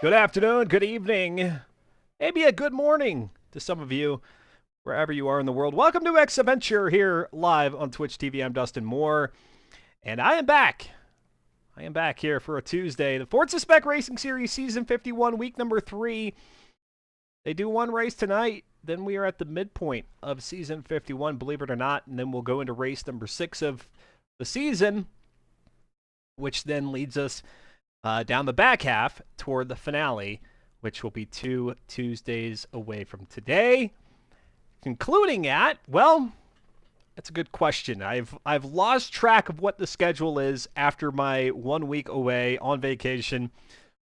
Good afternoon, good evening, maybe a good morning to some of you, wherever you are in the world. Welcome to X Adventure here live on Twitch TV. I'm Dustin Moore, and I am back. I am back here for a Tuesday. The Forza Spec Racing Series Season 51, week number 3. They do one race tonight, then we are at the midpoint of Season 51, believe it or not, and then we'll go into race number 6 of the season, which then leads us down the back half toward the finale, which will be 2 Tuesdays away from today. Concluding at, well, that's a good question. I've lost track of what the schedule is after my 1 week away on vacation.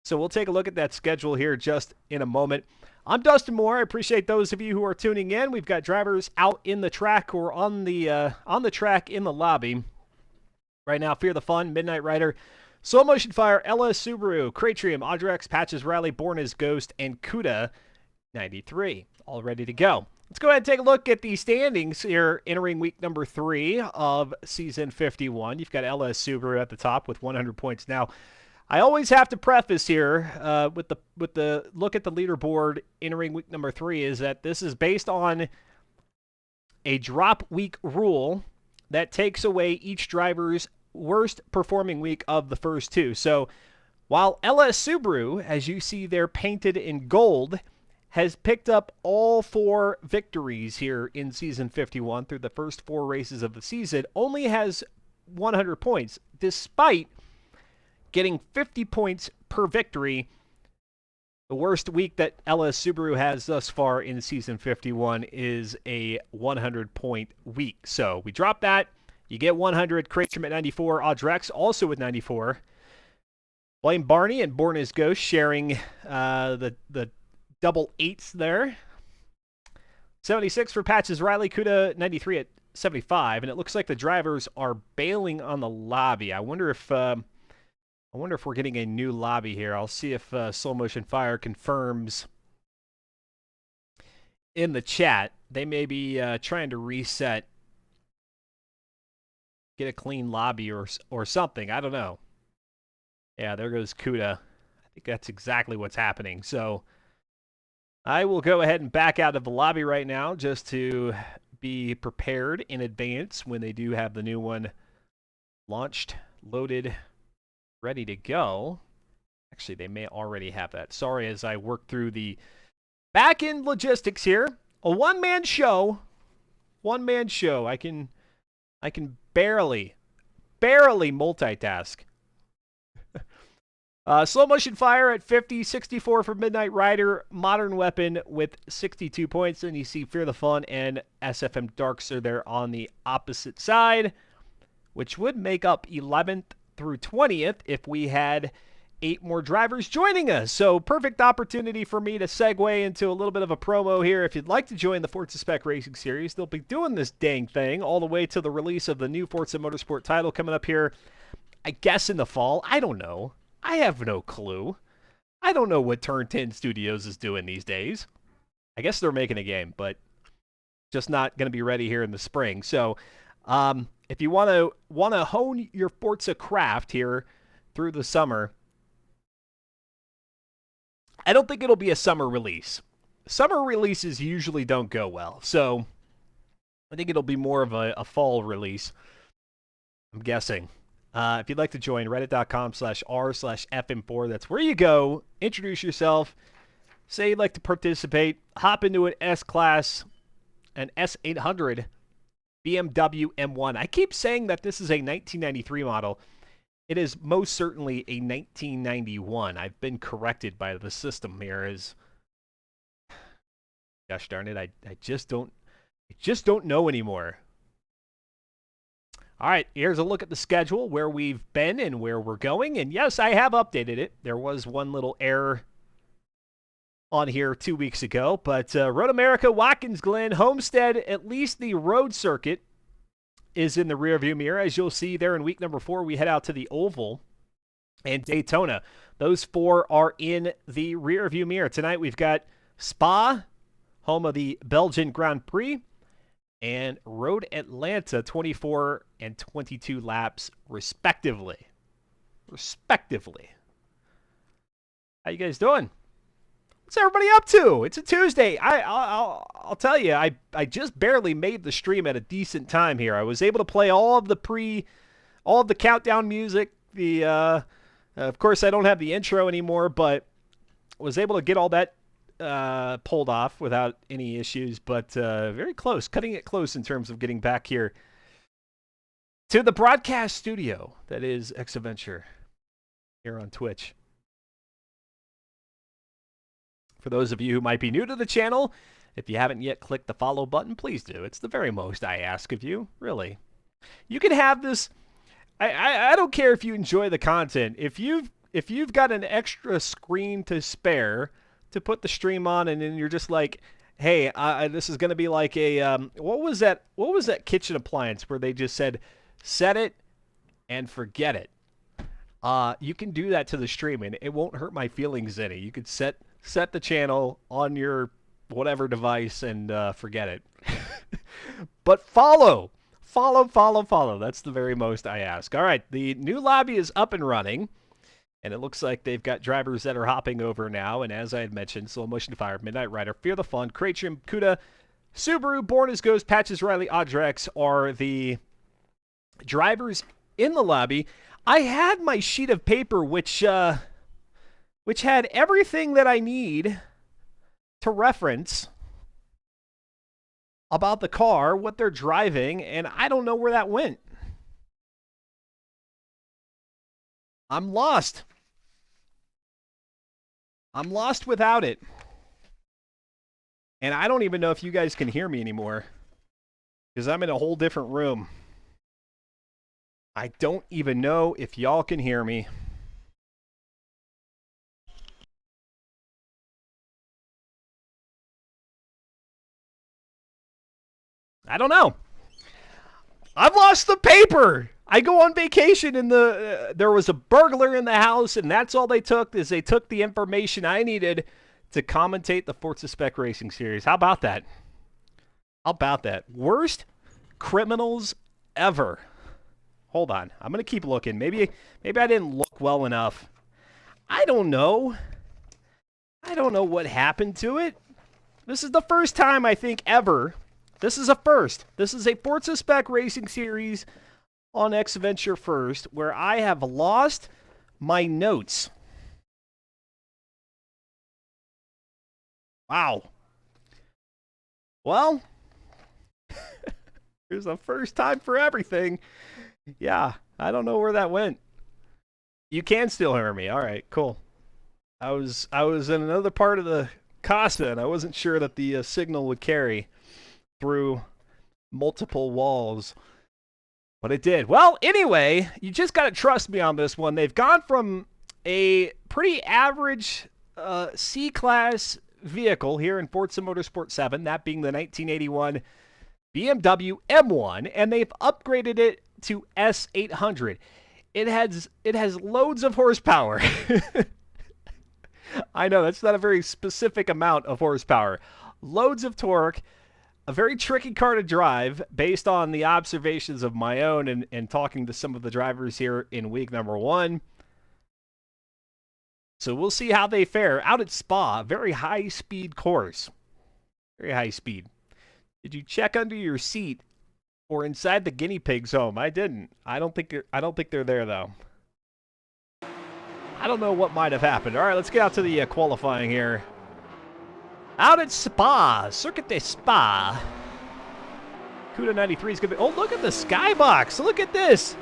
So we'll take a look at that schedule here just in a moment. I'm Dustin Moore. I appreciate those of you who are tuning in. We've got drivers out in the track or on the track in the lobby. Right now, Fear the Fun, Midnight Rider, Slow Motion Fire, LS Subaru, Cratrium, Audrex, Patches Riley, Born as Ghost, and Cuda 93. All ready to go. Let's go ahead and take a look at the standings here entering week number 3 of Season 51. You've got LS Subaru at the top with 100 points. Now, I always have to preface here with the look at the leaderboard entering week number 3 is that this is based on a drop week rule that takes away each driver's worst performing week of the first 2. So while LS Subaru, as you see there painted in gold, has picked up all 4 victories here in Season 51 through the first 4 races of the season, only has 100 points, despite getting 50 points per victory. The worst week that LS Subaru has thus far in Season 51 is a 100-point week. So we drop that. You get 100, Cratrium at 94, Audrex also with 94. Blame Barney and Born as Ghost sharing the double 8s there. 76 for Patches Riley, Cuda 93 at 75, and it looks like the drivers are bailing on the lobby. I wonder if we're getting a new lobby here. I'll see if Slow Motion Fire confirms in the chat. They may be trying to reset, get a clean lobby or something. I don't know. Yeah, there goes Cuda. I think that's exactly what's happening. So I will go ahead and back out of the lobby right now just to be prepared in advance when they do have the new one launched, loaded, ready to go. Actually, they may already have that. Sorry, as I work through the back-end logistics here. A one-man show. One-man show. I can barely multitask. Slow Motion Fire at 50, 64 for Midnight Rider, Modern Weapon with 62 points. And you see Fear the Fun and SFM Darkster there on the opposite side, which would make up 11th through 20th if we had 8 more drivers joining us. So perfect opportunity for me to segue into a little bit of a promo here. If you'd like to join the Forza Spec Racing Series, they'll be doing this dang thing all the way to the release of the new Forza Motorsport title coming up here, I guess in the fall. I don't know. I have no clue. I don't know what Turn 10 Studios is doing these days. I guess they're making a game, but just not going to be ready here in the spring. So, if you want to hone your Forza craft here through the summer, I don't think it'll be a summer release. Summer releases usually don't go well, so I think it'll be more of a fall release. I'm guessing. If you'd like to join, reddit.com/r/fm4. That's where you go. Introduce yourself. Say you'd like to participate. Hop into an S-Class, an S800 BMW M1. I keep saying that this is a 1993 model. It is most certainly a 1991. I've been corrected by the system here. Gosh darn it, I just don't know anymore. All right, here's a look at the schedule, where we've been and where we're going. And yes, I have updated it. There was one little error on here 2 weeks ago, but Road America, Watkins Glen, Homestead, at least the road circuit is in the rearview mirror. As you'll see there in week number 4, we head out to the Oval and Daytona. Those 4 are in the rearview mirror. Tonight we've got Spa, home of the Belgian Grand Prix, and Road Atlanta, 24 and 22 laps, respectively. How you guys doing? What's everybody up to? It's a Tuesday. I'll tell you, I just barely made the stream at a decent time here. I was able to play all of the countdown music. Of course, I don't have the intro anymore, but was able to get all that pulled off without any issues, but very close, cutting it close in terms of getting back here to the broadcast studio that is X-Adventure here on Twitch. For those of you who might be new to the channel, if you haven't yet clicked the follow button, please do. It's the very most I ask of you, really. You can have this. I don't care if you enjoy the content. If you've got an extra screen to spare to put the stream on, and then you're just like, hey, this is going to be like a what was that kitchen appliance where they just said set it and forget it. You can do that to the stream, and it won't hurt my feelings any. You could set the channel on your whatever device and forget it. But follow. That's the very most I ask. All right, the new lobby is up and running. And it looks like they've got drivers that are hopping over now. And as I had mentioned, Slow Motion Fire, Midnight Rider, Fear the Fun, Kratrim, Kuda, Subaru, Born as Ghost, Patches, Riley, Audrex are the drivers in the lobby. I had my sheet of paper, which had everything that I need to reference about the car, what they're driving, and I don't know where that went. I'm lost. I'm lost without it. And I don't even know if you guys can hear me anymore, because I'm in a whole different room. I don't even know if y'all can hear me. I don't know. I've lost the paper. I go on vacation and there was a burglar in the house, and that's all they took is they took the information I needed to commentate the Forza Spec Racing Series. How about that? Worst criminals ever. Hold on. I'm going to keep looking. Maybe I didn't look well enough. I don't know. What happened to it. This is the first time, I think, ever. This is a first. This is a Forza Spec Racing Series on X-Adventure first, where I have lost my notes. Wow. Well, there's a first time for everything. Yeah, I don't know where that went. You can still hear me. All right, cool. I was in another part of the Casa, and I wasn't sure that the signal would carry through multiple walls, but it did. Well, anyway, you just got to trust me on this one. They've gone from a pretty average C-Class vehicle here in Forza Motorsport 7, that being the 1981 BMW M1, and they've upgraded it to S800. It has loads of horsepower. I know that's not a very specific amount of horsepower. Loads of torque, a very tricky car to drive based on the observations of my own and talking to some of the drivers here in week number 1. So we'll see how they fare out at Spa. Very high speed course. Very high speed. Did you check under your seat or inside the guinea pig's home? I didn't. I don't think they're there though. I don't know what might have happened. All right, let's get out to the qualifying here. Out at Spa, Circuit de Spa. Cuda 93 is going to be... Oh, look at the skybox. Look at this.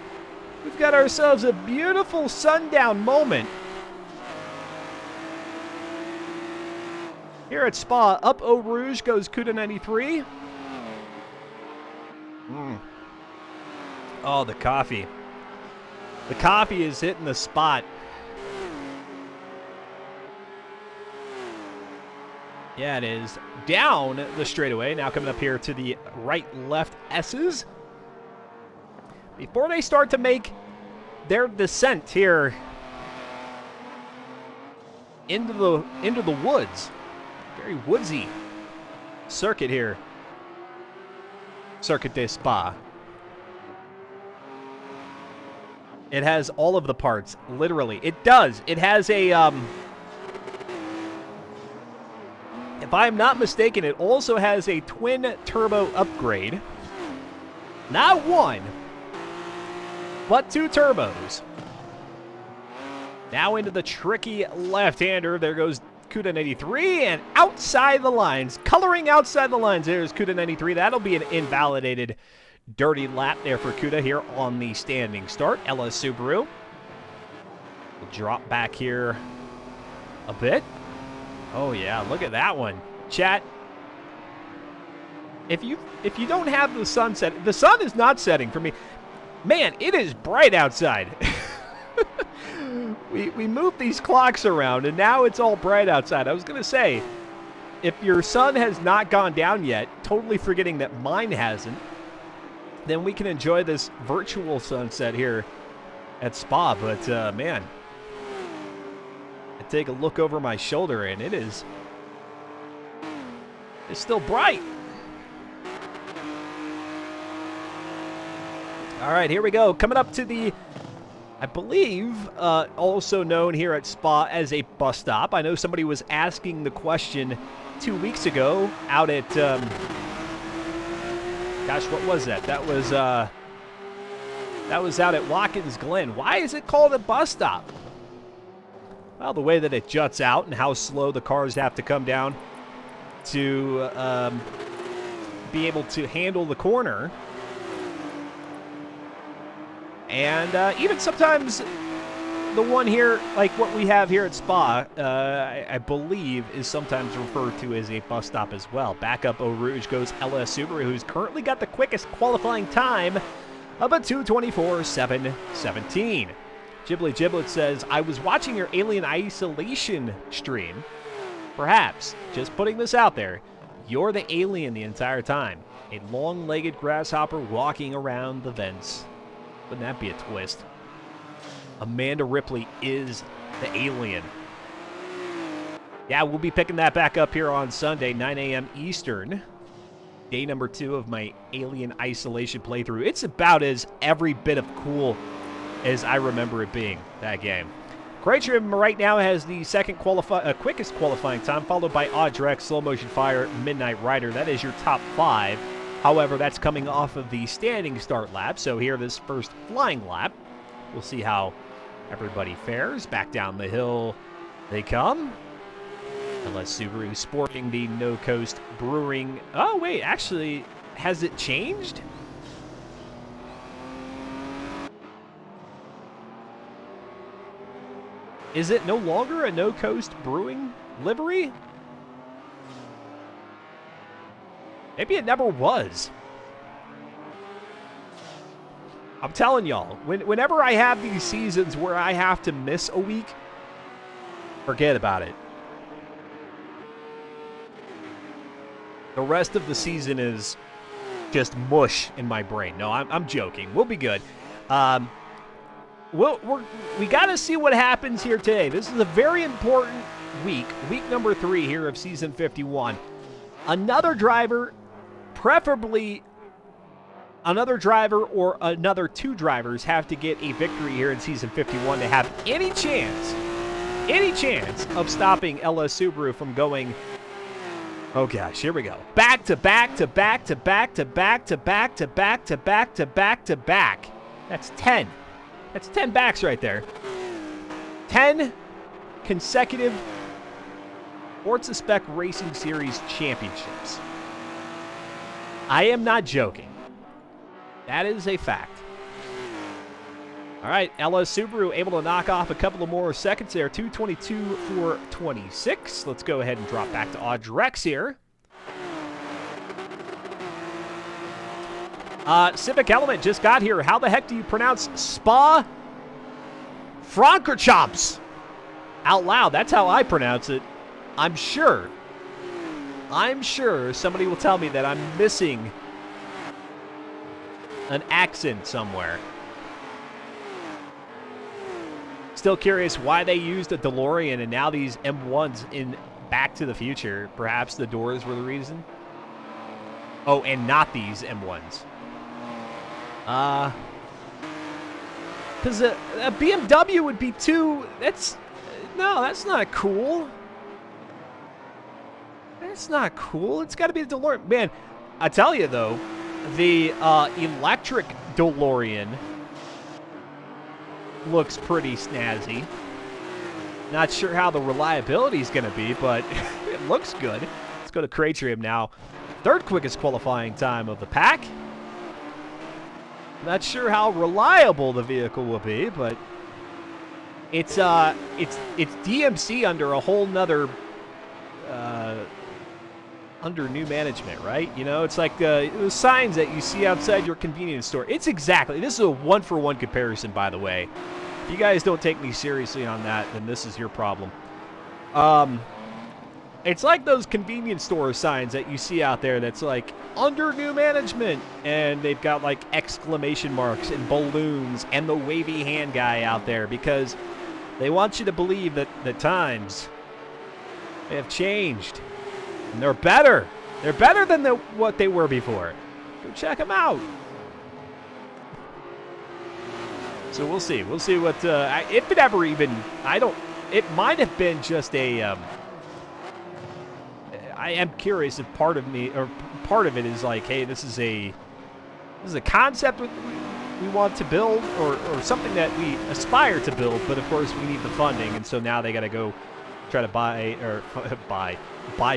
We've got ourselves a beautiful sundown moment. Here at Spa, up Eau Rouge goes Cuda 93. Oh, the coffee. The coffee is hitting the spot. Yeah, it is. Down the straightaway. Now coming up here to the right-left S's. Before they start to make their descent here into the woods. Very woodsy circuit here. Circuit de Spa. It has all of the parts, literally. It does. It has a... If I'm not mistaken, it also has a twin turbo upgrade. Not one, but 2 turbos. Now into the tricky left-hander. There goes Cuda 93, and outside the lines, coloring outside the lines, there's Cuda 93. That'll be an invalidated dirty lap there for Cuda here on the standing start. LS Subaru will drop back here a bit. Oh yeah, look at that one. Chat, if you don't have the sun set, the sun is not setting for me. Man, it is bright outside. we moved these clocks around and now it's all bright outside. I was going to say, if your sun has not gone down yet, totally forgetting that mine hasn't, then we can enjoy this virtual sunset here at Spa. But man, take a look over my shoulder and it's still bright. All right, here we go. Coming up to the, I believe, also known here at Spa as a bus stop. I know somebody was asking the question 2 weeks ago out at, gosh, what was that? That was out at Watkins Glen. Why is it called a bus stop? Well, the way that it juts out and how slow the cars have to come down to be able to handle the corner. And even sometimes the one here, like what we have here at Spa, I believe is sometimes referred to as a bus stop as well. Back up Eau Rouge goes LS Subaru, who's currently got the quickest qualifying time of a 2:24.717. Ghibli Giblet says, I was watching your Alien Isolation stream. Perhaps, just putting this out there, you're the alien the entire time. A long-legged grasshopper walking around the vents. Wouldn't that be a twist? Amanda Ripley is the alien. Yeah, we'll be picking that back up here on Sunday, 9 a.m. Eastern. Day number 2 of my Alien Isolation playthrough. It's about as every bit of cool as I remember it being, that game. Craytrim right now has the quickest qualifying time, followed by Audrex, Slow Motion Fire, Midnight Rider. That is your top 5. However, that's coming off of the standing start lap. So here, this first flying lap, we'll see how everybody fares. Back down the hill they come. Unless Subaru sporting the No Coast Brewing. Oh, wait, actually, has it changed? Is it no longer a No Coast Brewing livery? Maybe it never was. I'm telling y'all, whenever I have these seasons where I have to miss a week, forget about it. The rest of the season is just mush in my brain. No, I'm joking. We'll be good. we got to see what happens here today. This is a very important week number 3 here of Season 51. Another driver, preferably another driver or another 2 drivers, have to get a victory here in Season 51 to have any chance of stopping LS Subaru from going, oh gosh, here we go, back to back to back to back to back to back to back to back to back to back. That's 10. That's 10 backs right there. 10 consecutive Forza Spec Racing Series championships. I am not joking. That is a fact. All right, LS Subaru able to knock off a couple of more seconds there. 2:22 for 26. Let's go ahead and drop back to Audrex here. Civic Element just got here. How the heck do you pronounce Spa Francorchamps? Out loud, that's how I pronounce it. I'm sure somebody will tell me that I'm missing an accent somewhere. Still curious why they used a DeLorean and now these M1s in Back to the Future. Perhaps the doors were the reason? Oh, and not these M1s. Because a BMW would be too... No, that's not cool. That's not cool. It's got to be a DeLorean. Man, I tell you, though, the electric DeLorean looks pretty snazzy. Not sure how the reliability is going to be, but it looks good. Let's go to Cratrium now. 3rd quickest qualifying time of the pack. Not sure how reliable the vehicle will be, but it's DMC under a whole nother under new management, right? You know, it's like those signs that you see outside your convenience store. It's exactly, this is a one-for-one comparison, by the way. If you guys don't take me seriously on that, then this is your problem. It's like those convenience store signs that you see out there that's like, under new management, and they've got like exclamation marks and balloons and the wavy hand guy out there because they want you to believe that the times have changed. And they're better. They're better than what they were before. Go check them out. So we'll see. We'll see what, if it ever even, it might have been just a, I am curious if part of it is like, hey, this is a concept we want to build or something that we aspire to build, but of course we need the funding, and so now they got to go try to buy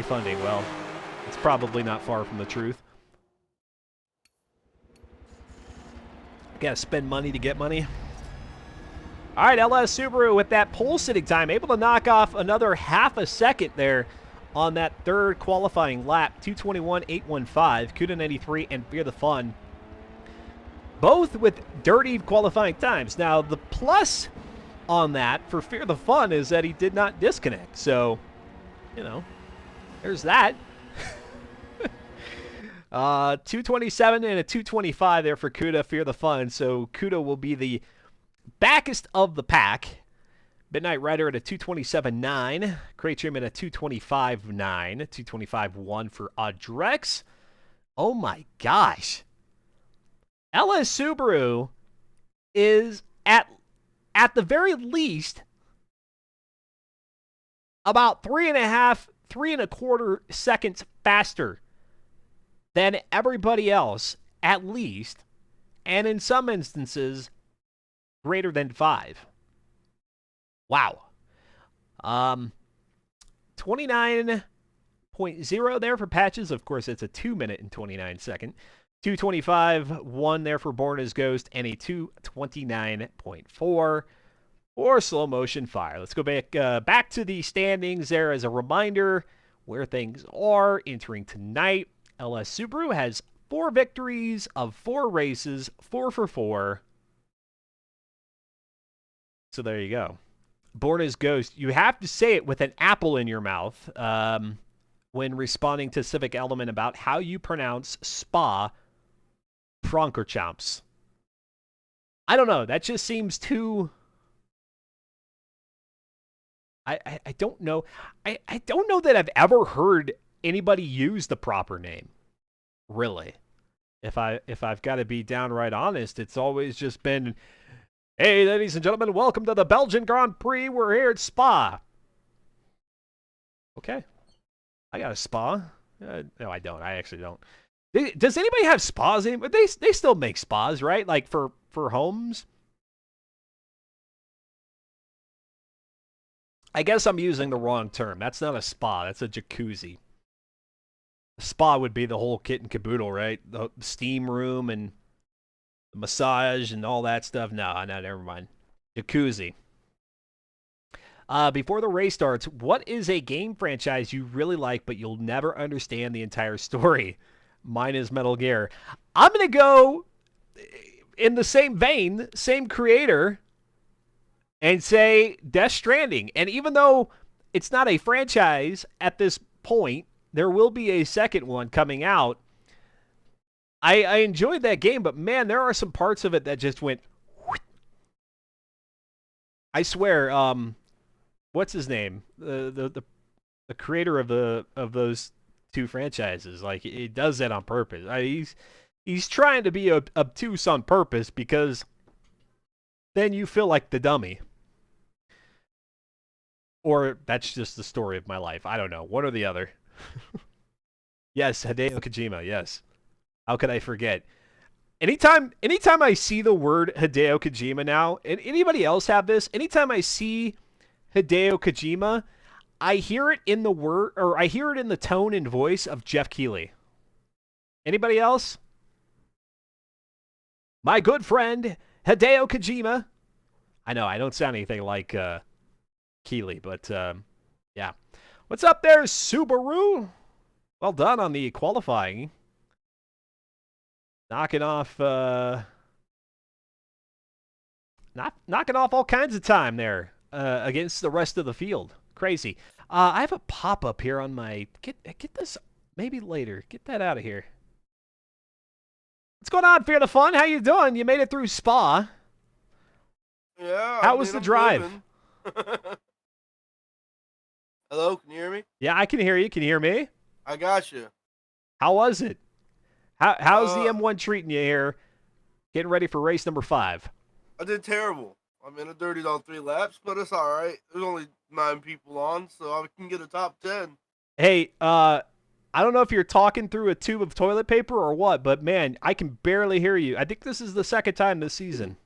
funding. Well, it's probably not far from the truth. Got to spend money to get money. All right, LS Subaru with that pole sitting time, able to knock off another half a second there on that 3rd qualifying lap. 2:21.815, CUDA 93 and Fear the Fun, both with dirty qualifying times. Now, the plus on that for Fear the Fun is that he did not disconnect. So, you know, there's that. 2:27 and a 2:25 there for CUDA, Fear the Fun. So CUDA will be the backest of the pack. Midnight Rider at a 2:27.9. Cratrium at a 2:25.9. 2:25.1 for Audrex. Oh my gosh. LS Subaru is at the very least about 3.25 seconds faster than everybody else, at least, and in some instances greater than 5. Wow. 29.0 there for Patches. Of course, it's a 2-minute and 29 second. 2:25.1 there for Born as Ghost, and a 2:29.4 for Slow Motion Fire. Let's go back to the standings there as a reminder where things are entering tonight. LS Subaru has 4 victories of 4 races, 4 for 4. So there you go. Born as Ghost, you have to say it with an apple in your mouth when responding to Civic Element about how you pronounce Spa Francorchamps. I don't know. That just seems too. I don't know. I don't know that I've ever heard anybody use the proper name. Really, if I've got to be downright honest, it's always just been, "Hey, ladies and gentlemen, welcome to the Belgian Grand Prix. We're here at Spa." Okay, I got a spa. No, I don't. I actually don't. Does anybody have spas? But they still make spas, right? Like for homes. I guess I'm using the wrong term. That's not a spa. That's a jacuzzi. A spa would be the whole kit and caboodle, right? The steam room and the massage and all that stuff. No, never mind. Jacuzzi. Before the race starts, what is a game franchise you really like, but you'll never understand the entire story? Mine is Metal Gear. I'm going to go in the same vein, same creator, and say Death Stranding. And even though it's not a franchise at this point, there will be a second one coming out. I enjoyed that game, but man, there are some parts of it that just went. I swear, what's his name? The creator of those two franchises, like he does that on purpose. He's trying to be obtuse on purpose because then you feel like the dummy. Or that's just the story of my life. I don't know. One or the other. Yes, Hideo Kojima, yes. How could I forget? Anytime I see the word Hideo Kojima now, and anybody else have this? Anytime I see Hideo Kojima, I hear it in the word, or I hear it in the tone and voice of Jeff Keighley. Anybody else? My good friend Hideo Kojima. I know I don't sound anything like Keighley, but yeah. What's up there, Subaru? Well done on the qualifying. Knocking off knocking off all kinds of time there against the rest of the field. Crazy. I have a pop-up here on my get this maybe later. Get that out of here. What's going on, Fear the Fun? How you doing? You made it through Spa. Yeah. How was the drive? Hello, can you hear me? Yeah, I can hear you. Can you hear me? I got you. How was it? How's the M1 treating you here? Getting ready for race number 5. I did terrible. I mean, I dirtied all 3 laps, but it's all right. There's only 9 people on, so I can get a top 10. Hey, I don't know if you're talking through a tube of toilet paper or what, but man, I can barely hear you. I think this is the second time this season.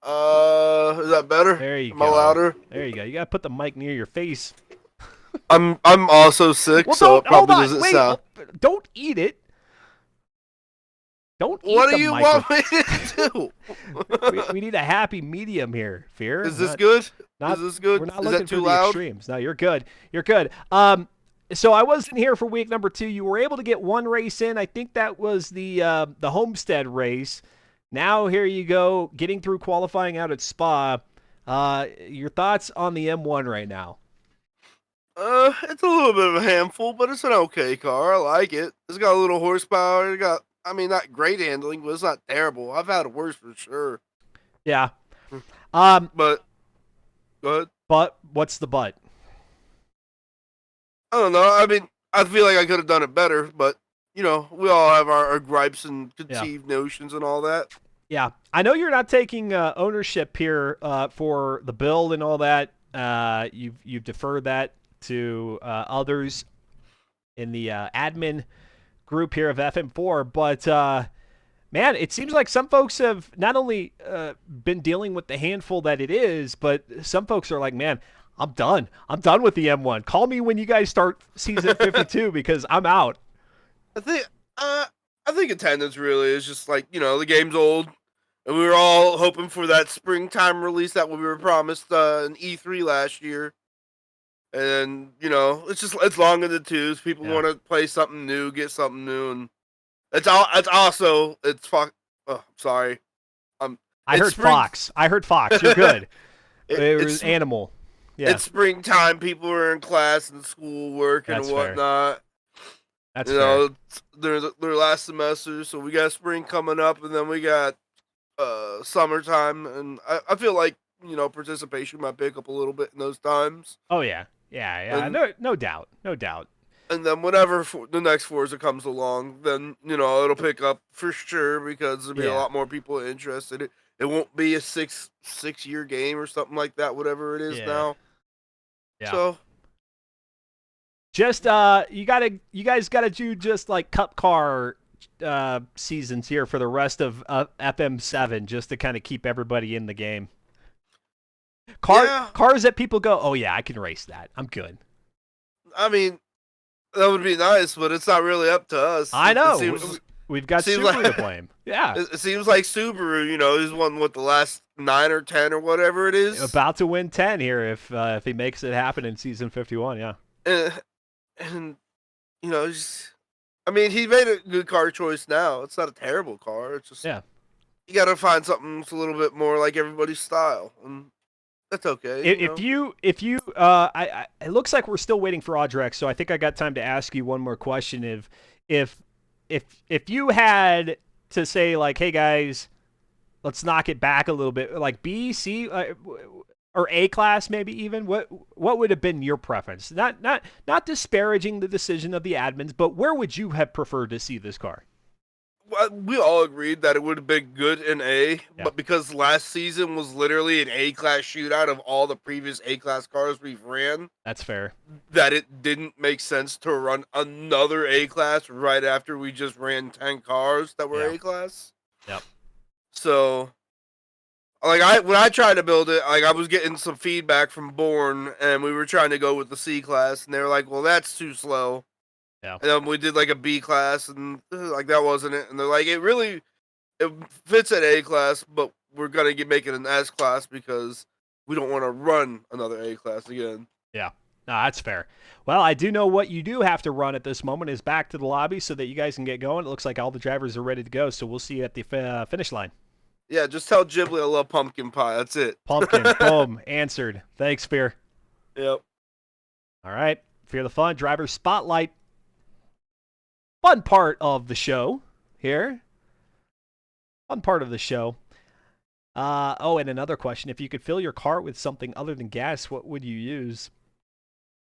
Is that better? There you Am go. I louder? There you go. You gotta put the mic near your face. I'm also sick, Well, so it probably hold on. doesn't Wait, sound. don't eat it. Don't eat What the do you microphone. want me to do? we need a happy medium here, Fear. Is this good? Is this good? We're not Is looking that for too the loud? extremes. No, you're good. You're good. So I wasn't here for week number 2. You were able to get one race in. I think that was the Homestead race. Now here you go, getting through qualifying out at Spa. Your thoughts on the M1 right now? It's a little bit of a handful, but it's an okay car. I like it. It's got a little horsepower. It got, I mean, not great handling, but it's not terrible. I've had it worse for sure. Yeah. But go ahead. But what's the but? I don't know. I mean, I feel like I could have done it better, but you know, we all have our gripes and conceived notions and all that. Yeah, I know you're not taking ownership here for the build and all that. You've deferred that to others in the admin group here of FM4, but man, it seems like some folks have not only been dealing with the handful that it is, but some folks are like, man, I'm done. I'm done with the M1. Call me when you guys start season 52 because I'm out. I think attendance really is just like, you know, the game's old, and we were all hoping for that springtime release that we were promised in E3 last year. And you know, it's long in the tooth. People want to play something new, get something new, and it's also fuck. Oh, sorry. I heard Fox. You're good. It was it's Animal. Yeah. It's springtime. People are in class and school work and whatnot. That's fair. They're last semester, so we got spring coming up, and then we got summertime, and I feel like participation might pick up a little bit in those times. Oh yeah, yeah. And No doubt, no doubt. and then whenever the next Forza comes along, then it'll pick up for sure because there'll be a Yeah, lot more people interested. It won't be a six-year game or something like that, whatever it is yeah, now. yeah. So Just you guys gotta do just like cup car seasons here for the rest of FM7 just to kind of keep everybody in the game. yeah, Cars that people go, oh yeah, I can race that. I'm good. I mean that would be nice, but it's not really up to us. I It know. seems We've got seems Subaru to like blame. Yeah. it seems like Subaru, he's won the last 9 or 10 or whatever it is. About to win 10 here if he makes it happen in season 51, yeah. And I mean, he made a good car choice now. It's not a terrible car. It's just Yeah. you got to find something that's a little bit more like everybody's style, and that's okay. If you it looks like we're still waiting for Audrex, so I think I got time to ask you one more question. If you had to say like, hey guys, let's knock it back a little bit, like B, C, or A class, maybe even, what would have been your preference? Not disparaging the decision of the admins, but where would you have preferred to see this car? Well, we all agreed that it would have been good in A, Yeah. but because last season was literally an A class shootout of all the previous A class cars we've ran, That's fair. that it didn't make sense to run another A class right after we just ran 10 cars that were Yeah. A class. Yep. So, like when I tried to build it, like I was getting some feedback from Bourne, and we were trying to go with the C class, and they were like, "Well, that's too slow." Yeah. And then we did like a B class, and like that wasn't it. And they're like, it fits at A class, but we're gonna make it an S class because we don't want to run another A class again. Yeah. No, that's fair. Well, I do know what you do have to run at this moment is back to the lobby so that you guys can get going. It looks like all the drivers are ready to go, so we'll see you at the finish line. Yeah, just tell Ghibli I love pumpkin pie. That's it. Pumpkin, boom, answered. Thanks, Fear. Yep. All right, Fear the Fun, driver spotlight. Fun part of the show here. Fun part of the show. And another question. If you could fill your car with something other than gas, what would you use?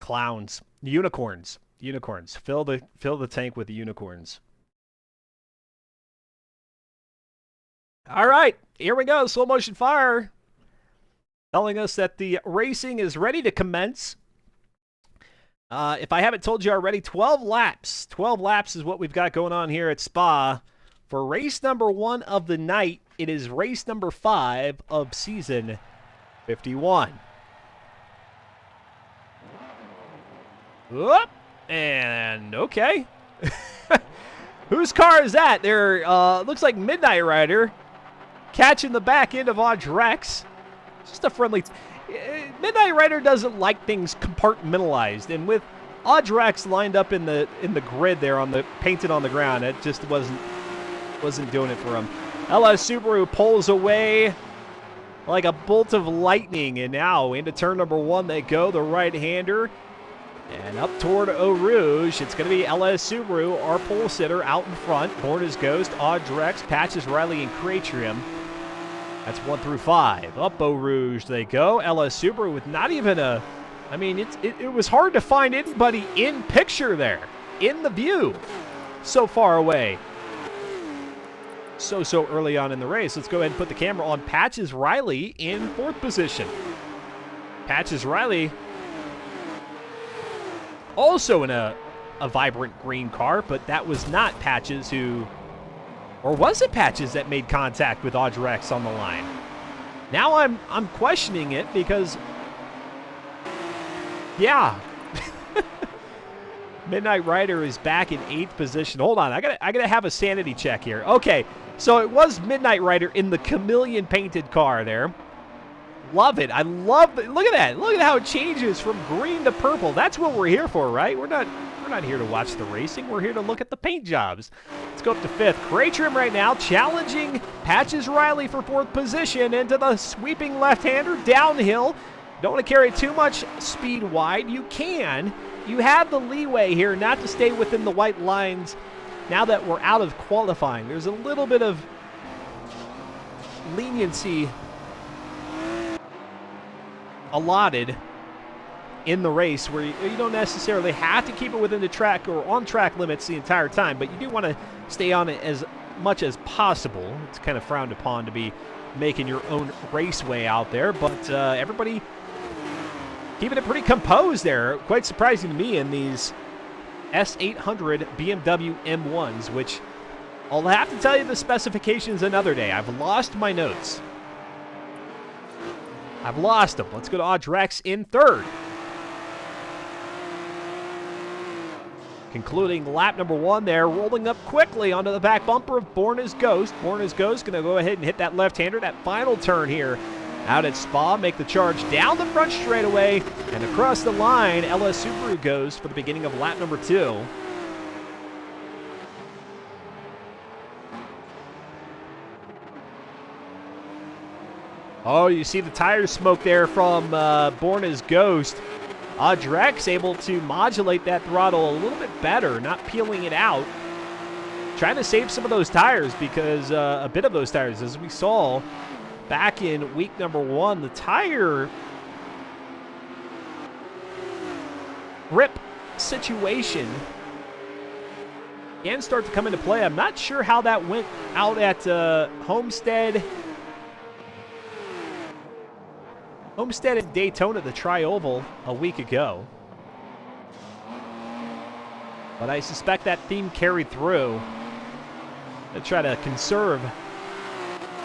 Clowns. Unicorns. Unicorns. Fill the tank with unicorns. All right, here we go. Slow motion fire. Telling us that the racing is ready to commence. If I haven't told you already, 12 laps. 12 laps is what we've got going on here at Spa. For race number 1 of the night, it is race number 5 of season 51. Whoop, and okay. Whose car is that? There looks like Midnight Rider catching the back end of Audrex. Just a friendly... Midnight Rider doesn't like things compartmentalized, and with Audrex lined up in the grid there painted on the ground, it just wasn't doing it for him. LS Subaru pulls away like a bolt of lightning, and now into turn number 1 they go, the right-hander, and up toward Eau Rouge. It's going to be LS Subaru, our pole sitter, out in front. Born as Ghost, Audrex, Patches, Riley, and Cratrium. That's 1 through 5. Up Eau Rouge they go. LS Subaru with not even a... I mean, it was hard to find anybody in picture there, in the view, so far away. So early on in the race. Let's go ahead and put the camera on Patches Riley in 4th position. Patches Riley also in a vibrant green car, but that was not Patches who... Or was it Patches that made contact with Audrex on the line? Now I'm questioning it because... Yeah. Midnight Rider is back in 8th position. Hold on, I gotta have a sanity check here. Okay, so it was Midnight Rider in the chameleon painted car there. Love it. I love it. Look at that. Look at how it changes from green to purple. That's what we're here for, right? We're not here to watch the racing. We're here to look at the paint jobs. Let's go up to 5th. Cratrim right now challenging Patches Riley for 4th position into the sweeping left-hander downhill. Don't want to carry too much speed wide. You can. You have the leeway here not to stay within the white lines now that we're out of qualifying. There's a little bit of leniency allotted in the race where you don't necessarily have to keep it within the track or on track limits the entire time, but you do want to stay on it as much as possible. It's kind of frowned upon to be making your own raceway out there, but everybody keeping it pretty composed there. Quite surprising to me in these S800 BMW M1s, which I'll have to tell you the specifications another day. I've lost my notes. I've lost them. Let's go to Audrex in third. Concluding lap number 1 there, rolling up quickly onto the back bumper of Born as Ghost. Born as Ghost going to go ahead and hit that left-hander, that final turn here out at Spa, make the charge down the front straightaway, and across the line, LS Subaru goes for the beginning of lap number 2. Oh, you see the tire smoke there from Born as Ghost. Audrex able to modulate that throttle a little bit better, not peeling it out. Trying to save some of those tires because a bit of those tires, as we saw back in week number 1, the tire grip situation can start to come into play. I'm not sure how that went out at Homestead and Daytona, the Tri-Oval, a week ago. But I suspect that theme carried through to try to conserve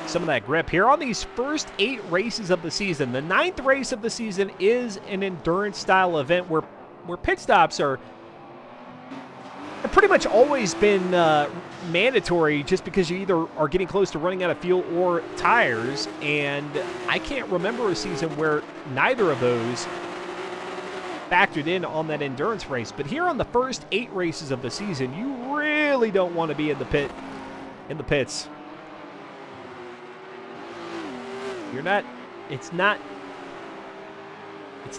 some of that grip here on these first 8 races of the season. The 9th race of the season is an endurance-style event where pit stops have pretty much always been mandatory just because you either are getting close to running out of fuel or tires, and I can't remember a season where neither of those factored in on that endurance race. But here on the first 8 races of the season, you really don't want to be in the pits. It's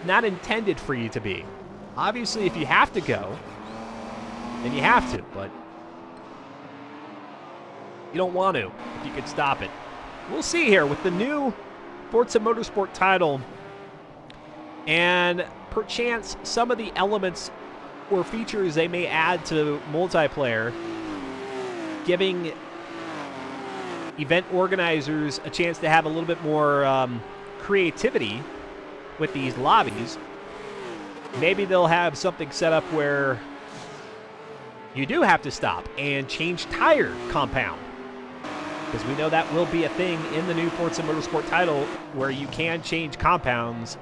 not intended for you to be. Obviously, if you have to go, then you have to, but you don't want to if you could stop it. We'll see here with the new Forza Motorsport title and perchance some of the elements or features they may add to multiplayer, giving event organizers a chance to have a little bit more creativity with these lobbies. Maybe they'll have something set up where you do have to stop and change tire compound, because we know that will be a thing in the new Forza Motorsport title where you can change compounds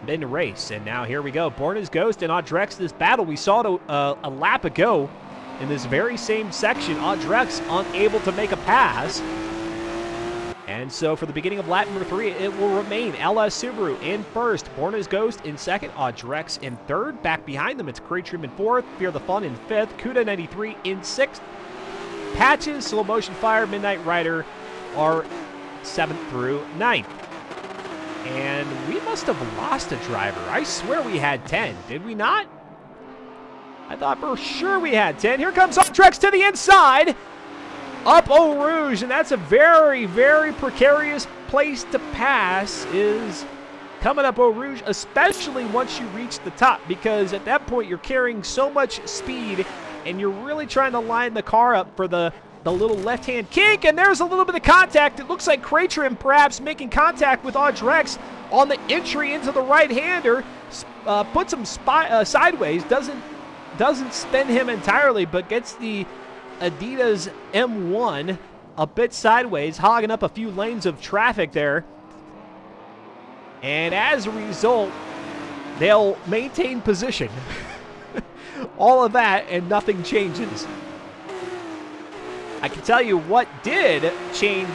mid-race. And now here we go. Born as Ghost and Audrex, this battle we saw it a lap ago in this very same section. Audrex unable to make a pass. And so for the beginning of lap number 3, it will remain LS Subaru in first, Born as Ghost in second, Audrex in third. Back behind them, it's Craytrim in fourth, Fear the Fun in fifth, Cuda 93 in sixth. Patches, Slow Motion Fire, Midnight Rider are 7th through 9th. And we must have lost a driver. I swear we had 10. Did we not? I thought for sure we had 10. Here comes Audrex to the inside. Up Eau Rouge, and that's a very, very precarious place to pass, is coming up Eau Rouge, especially once you reach the top, because at that point you're carrying so much speed and you're really trying to line the car up for the little left-hand kink, and there's a little bit of contact. It looks like Craytrim perhaps making contact with Audrex on the entry into the right-hander, puts him sideways, doesn't spin him entirely, but gets the Adidas M1 a bit sideways, hogging up a few lanes of traffic there. And as a result, they'll maintain position. All of that, and nothing changes. I can tell you what did change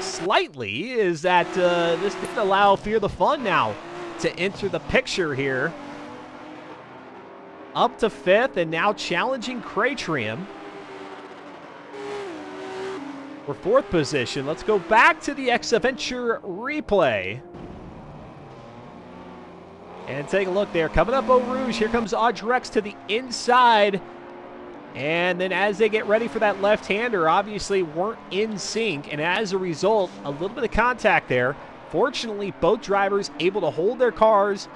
slightly is that this didn't allow Fear the Fun now to enter the picture here. Up to 5th and now challenging Craytrim for 4th position. Let's go back to the X-Adventure replay and take a look there. Coming up Eau Rouge, here comes Audrex to the inside And then as they get ready for that left-hander, obviously weren't in sync, and as a result, a little bit of contact there. Fortunately, both drivers able to hold their cars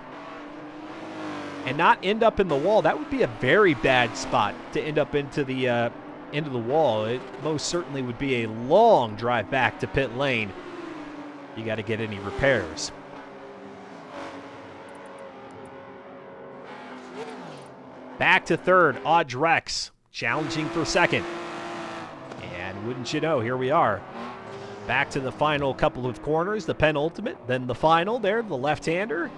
and not end up in the wall. That would be a very bad spot to end up into the wall. It most certainly would be a long drive back to pit lane. You got to get any repairs. Back to third, Audrex challenging for second. And wouldn't you know, here we are. Back to the final couple of corners, the penultimate, then the final there, the left-hander.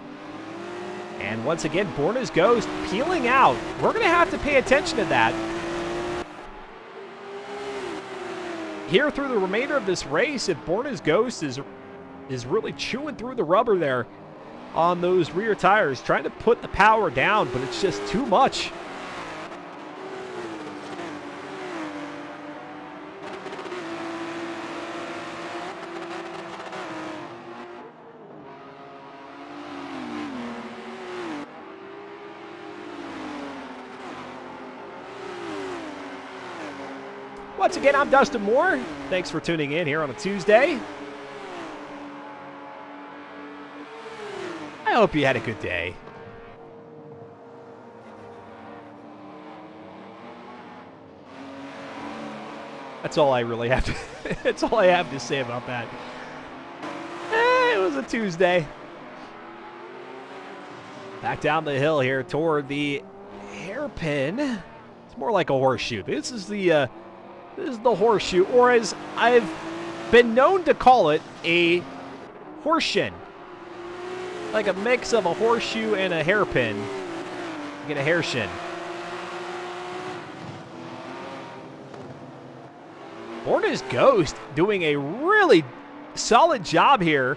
And once again, Borna's Ghost peeling out. We're going to have to pay attention to that here through the remainder of this race. If Borna's Ghost is really chewing through the rubber there on those rear tires, trying to put the power down, but it's just too much. Once again, I'm Dustin Moore. Thanks for tuning in here on a Tuesday. I hope you had a good day. That's all I really have to that's all I have to say about that. It was a Tuesday. Back down the hill here toward the hairpin. It's more like a horseshoe. This is the horseshoe, or as I've been known to call it, a horseshin. Like a mix of a horseshoe and a hairpin. You get a hairshin. Borna's Ghost doing a really solid job here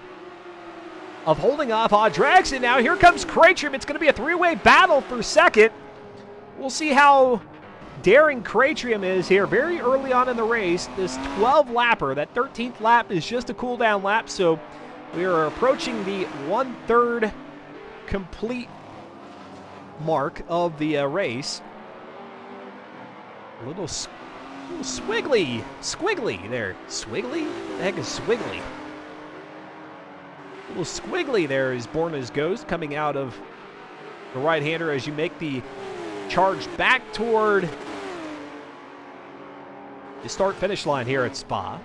of holding off Audrex, and now here comes Craytrim. It's going to be a three-way battle for second. We'll see how daring Craytrim is here very early on in the race. This 12-lapper, that 13th lap is just a cool-down lap, so we are approaching the one-third complete mark of the race. A little squiggly there. Swiggly? The heck is squiggly? A little squiggly there is Borna's Ghost coming out of the right-hander as you make the charge back toward the start-finish line here at Spa.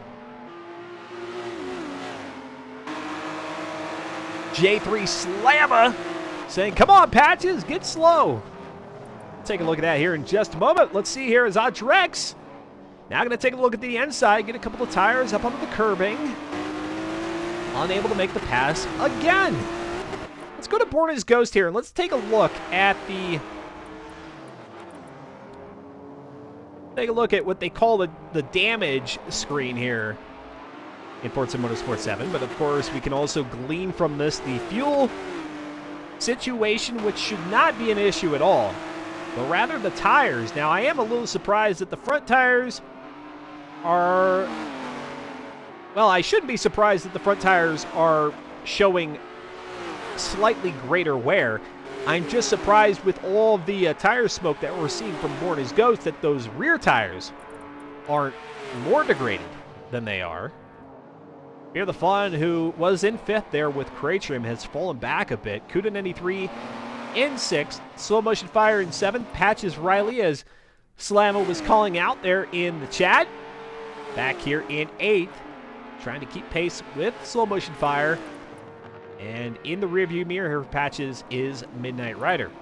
J3 Slamma saying, come on, Patches, get slow. Take a look at that here in just a moment. Let's see here is Audrex. Now going to take a look at the inside, get a couple of tires up onto the curbing. Unable to make the pass again. Let's go to Borna's Ghost here, and let's take a look at what they call the damage screen here in Forza Motorsport 7. But of course, we can also glean from this the fuel situation, which should not be an issue at all, but rather the tires. Now, I am a little surprised that the front tires are... Well, I shouldn't be surprised that the front tires are showing slightly greater wear. I'm just surprised with all of the tire smoke that we're seeing from Borna's Ghost that those rear tires aren't more degraded than they are. Here, the Fun, who was in fifth there with Craytrim, has fallen back a bit. Kuda93 in sixth. Slow Motion Fire in seventh. Patches Riley, as Slamma was calling out there in the chat. Back here in eighth, trying to keep pace with Slow Motion Fire. And in the rearview mirror here, Patches, is Midnight Rider.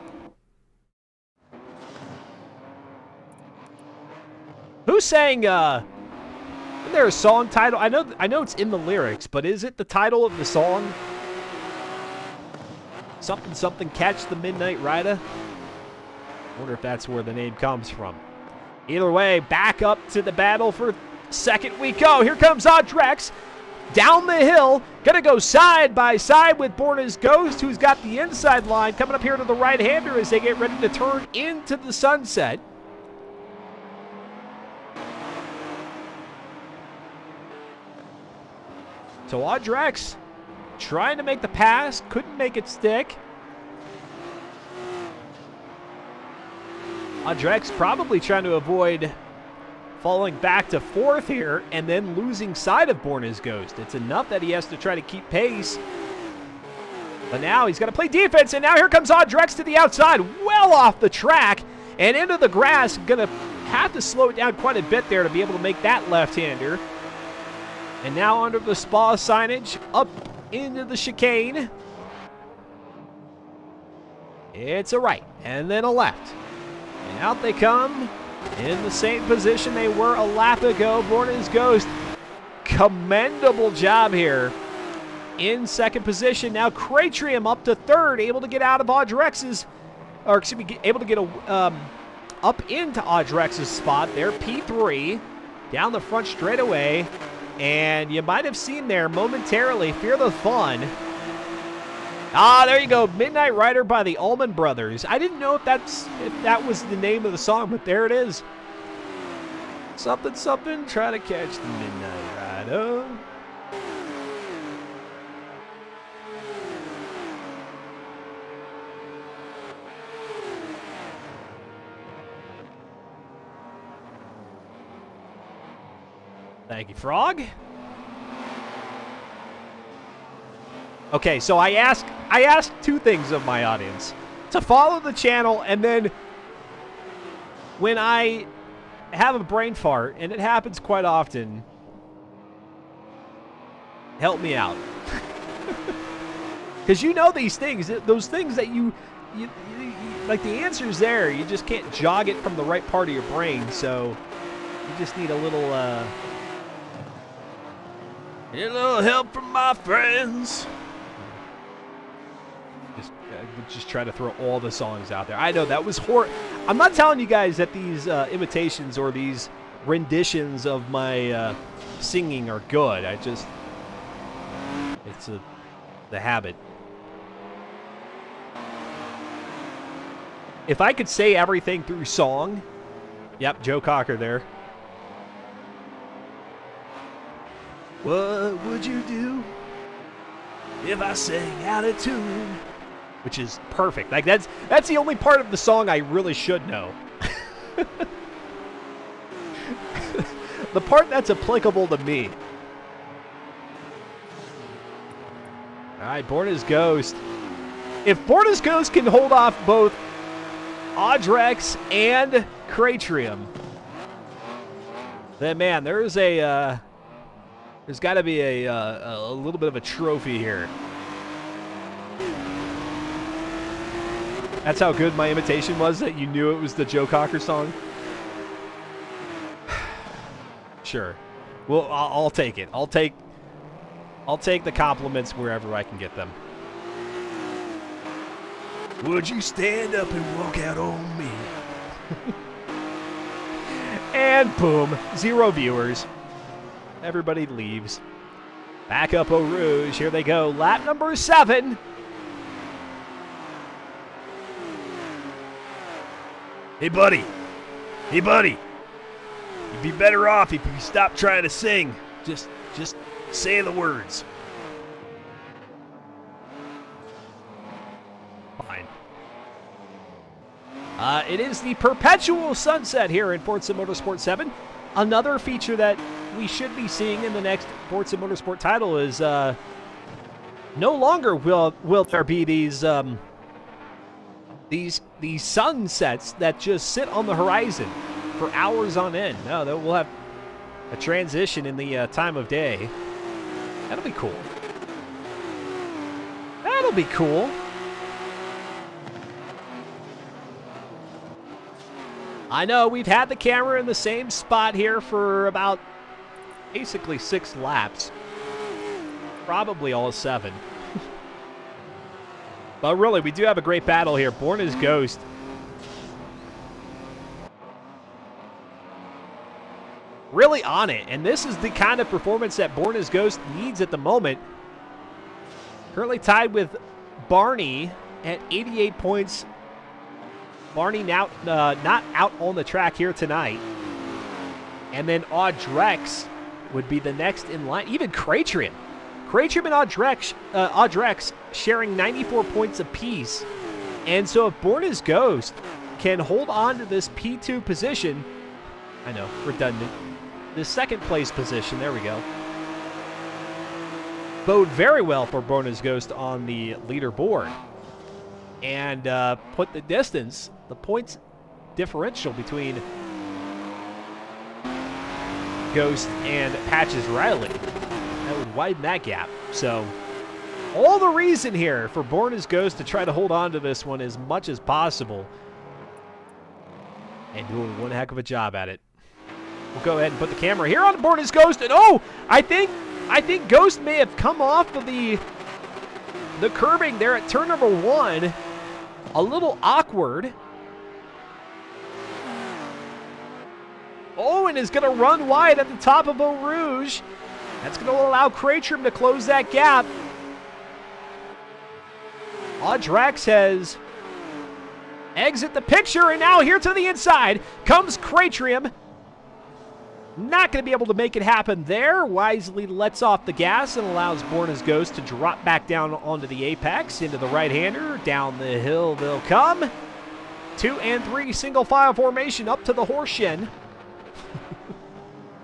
Who's saying, isn't there a song title? I know it's in the lyrics, but is it the title of the song? Something, something, catch the Midnight Rider? Wonder if that's where the name comes from. Either way, back up to the battle for second we go. Here comes Audrex. Down the hill, gonna go side by side with Borna's Ghost, who's got the inside line, coming up here to the right-hander as they get ready to turn into the sunset. So Audrex trying to make the pass, couldn't make it stick. Audrex probably trying to avoid falling back to 4th here and then losing sight of Born as Ghost. It's enough that he has to try to keep pace. But now he's got to play defense, and now here comes Audrex to the outside, well off the track, and into the grass. Going to have to slow it down quite a bit there to be able to make that left-hander. And now under the Spa signage, up into the chicane. It's a right, and then a left. And out they come in the same position they were a lap ago. Born as Ghost, commendable job here. In second position, now Cratrium up to 3rd, able to get out of Audrex's, or excuse me, able to get up into Audrex's spot there. P3 down the front straightaway, and you might have seen there momentarily Fear the Fun. Ah, there you go, Midnight Rider by the Allman Brothers. I didn't know if that was the name of the song, but there it is. Something, something, try to catch the Midnight Rider. Thank you, Frog. Okay, so I asked 2 things of my audience. To follow the channel, and then when I have a brain fart, and it happens quite often, help me out. Because you know these things, those things that you like, the answer's there. You just can't jog it from the right part of your brain, so you just need a little help from my friends. Just try to throw all the songs out there. I know that was I'm not telling you guys that these imitations or these renditions of my singing are good. It's the habit. If I could say everything through song, yep, Joe Cocker there. What would you do if I sang out of tune? Which is perfect. Like, that's the only part of the song I really should know. The part that's applicable to me. All right, Born as Ghost. If Born as Ghost can hold off both Audrex and Cratrium, then, man, there's got to be a little bit of a trophy here. That's how good my imitation was, that you knew it was the Joe Cocker song? Sure. Well, I'll take it. I'll take the compliments wherever I can get them. Would you stand up and walk out on me? And boom, 0 viewers. Everybody leaves. Back up Eau Rouge. Here they go. Lap number 7. Hey, buddy. Hey, buddy. You'd be better off if you stopped trying to sing. Just say the words. Fine. It is the Perpetual Sunset here in Forza Motorsport 7. Another feature that we should be seeing in the next Forza Motorsport title is no longer will there be these sunsets that just sit on the horizon for hours on end. No, we'll have a transition in the time of day. That'll be cool. That'll be cool. I know we've had the camera in the same spot here for about basically 6 laps. Probably all 7. But really, we do have a great battle here. Born as Ghost. Really on it. And this is the kind of performance that Born as Ghost needs at the moment. Currently tied with Barney at 88 points. Barney now not out on the track here tonight. And then Audrex would be the next in line. Even Cratrium. Cratrium and Audrex sharing 94 points apiece. And so if Born as Ghost can hold on to this P2 position. I know, redundant. The second place position, there we go. Bode very well for Borna's Ghost on the leaderboard. And put the distance, the points differential between Ghost and Patches Riley. That would widen that gap. So, all the reason here for Borna's Ghost to try to hold on to this one as much as possible. And doing one heck of a job at it. We'll go ahead and put the camera here on Borna's Ghost. And oh, I think Ghost may have come off of the curbing there at turn number 1. A little awkward. Owen is going to run wide at the top of Eau Rouge. That's going to allow Cratrim to close that gap. Audrex has exit the picture, and now here to the inside comes Cratrim. Not going to be able to make it happen there. Wisely lets off the gas and allows Borna's Ghost to drop back down onto the apex, into the right-hander. Down the hill they'll come. 2 and 3 single file formation up to the horseshin.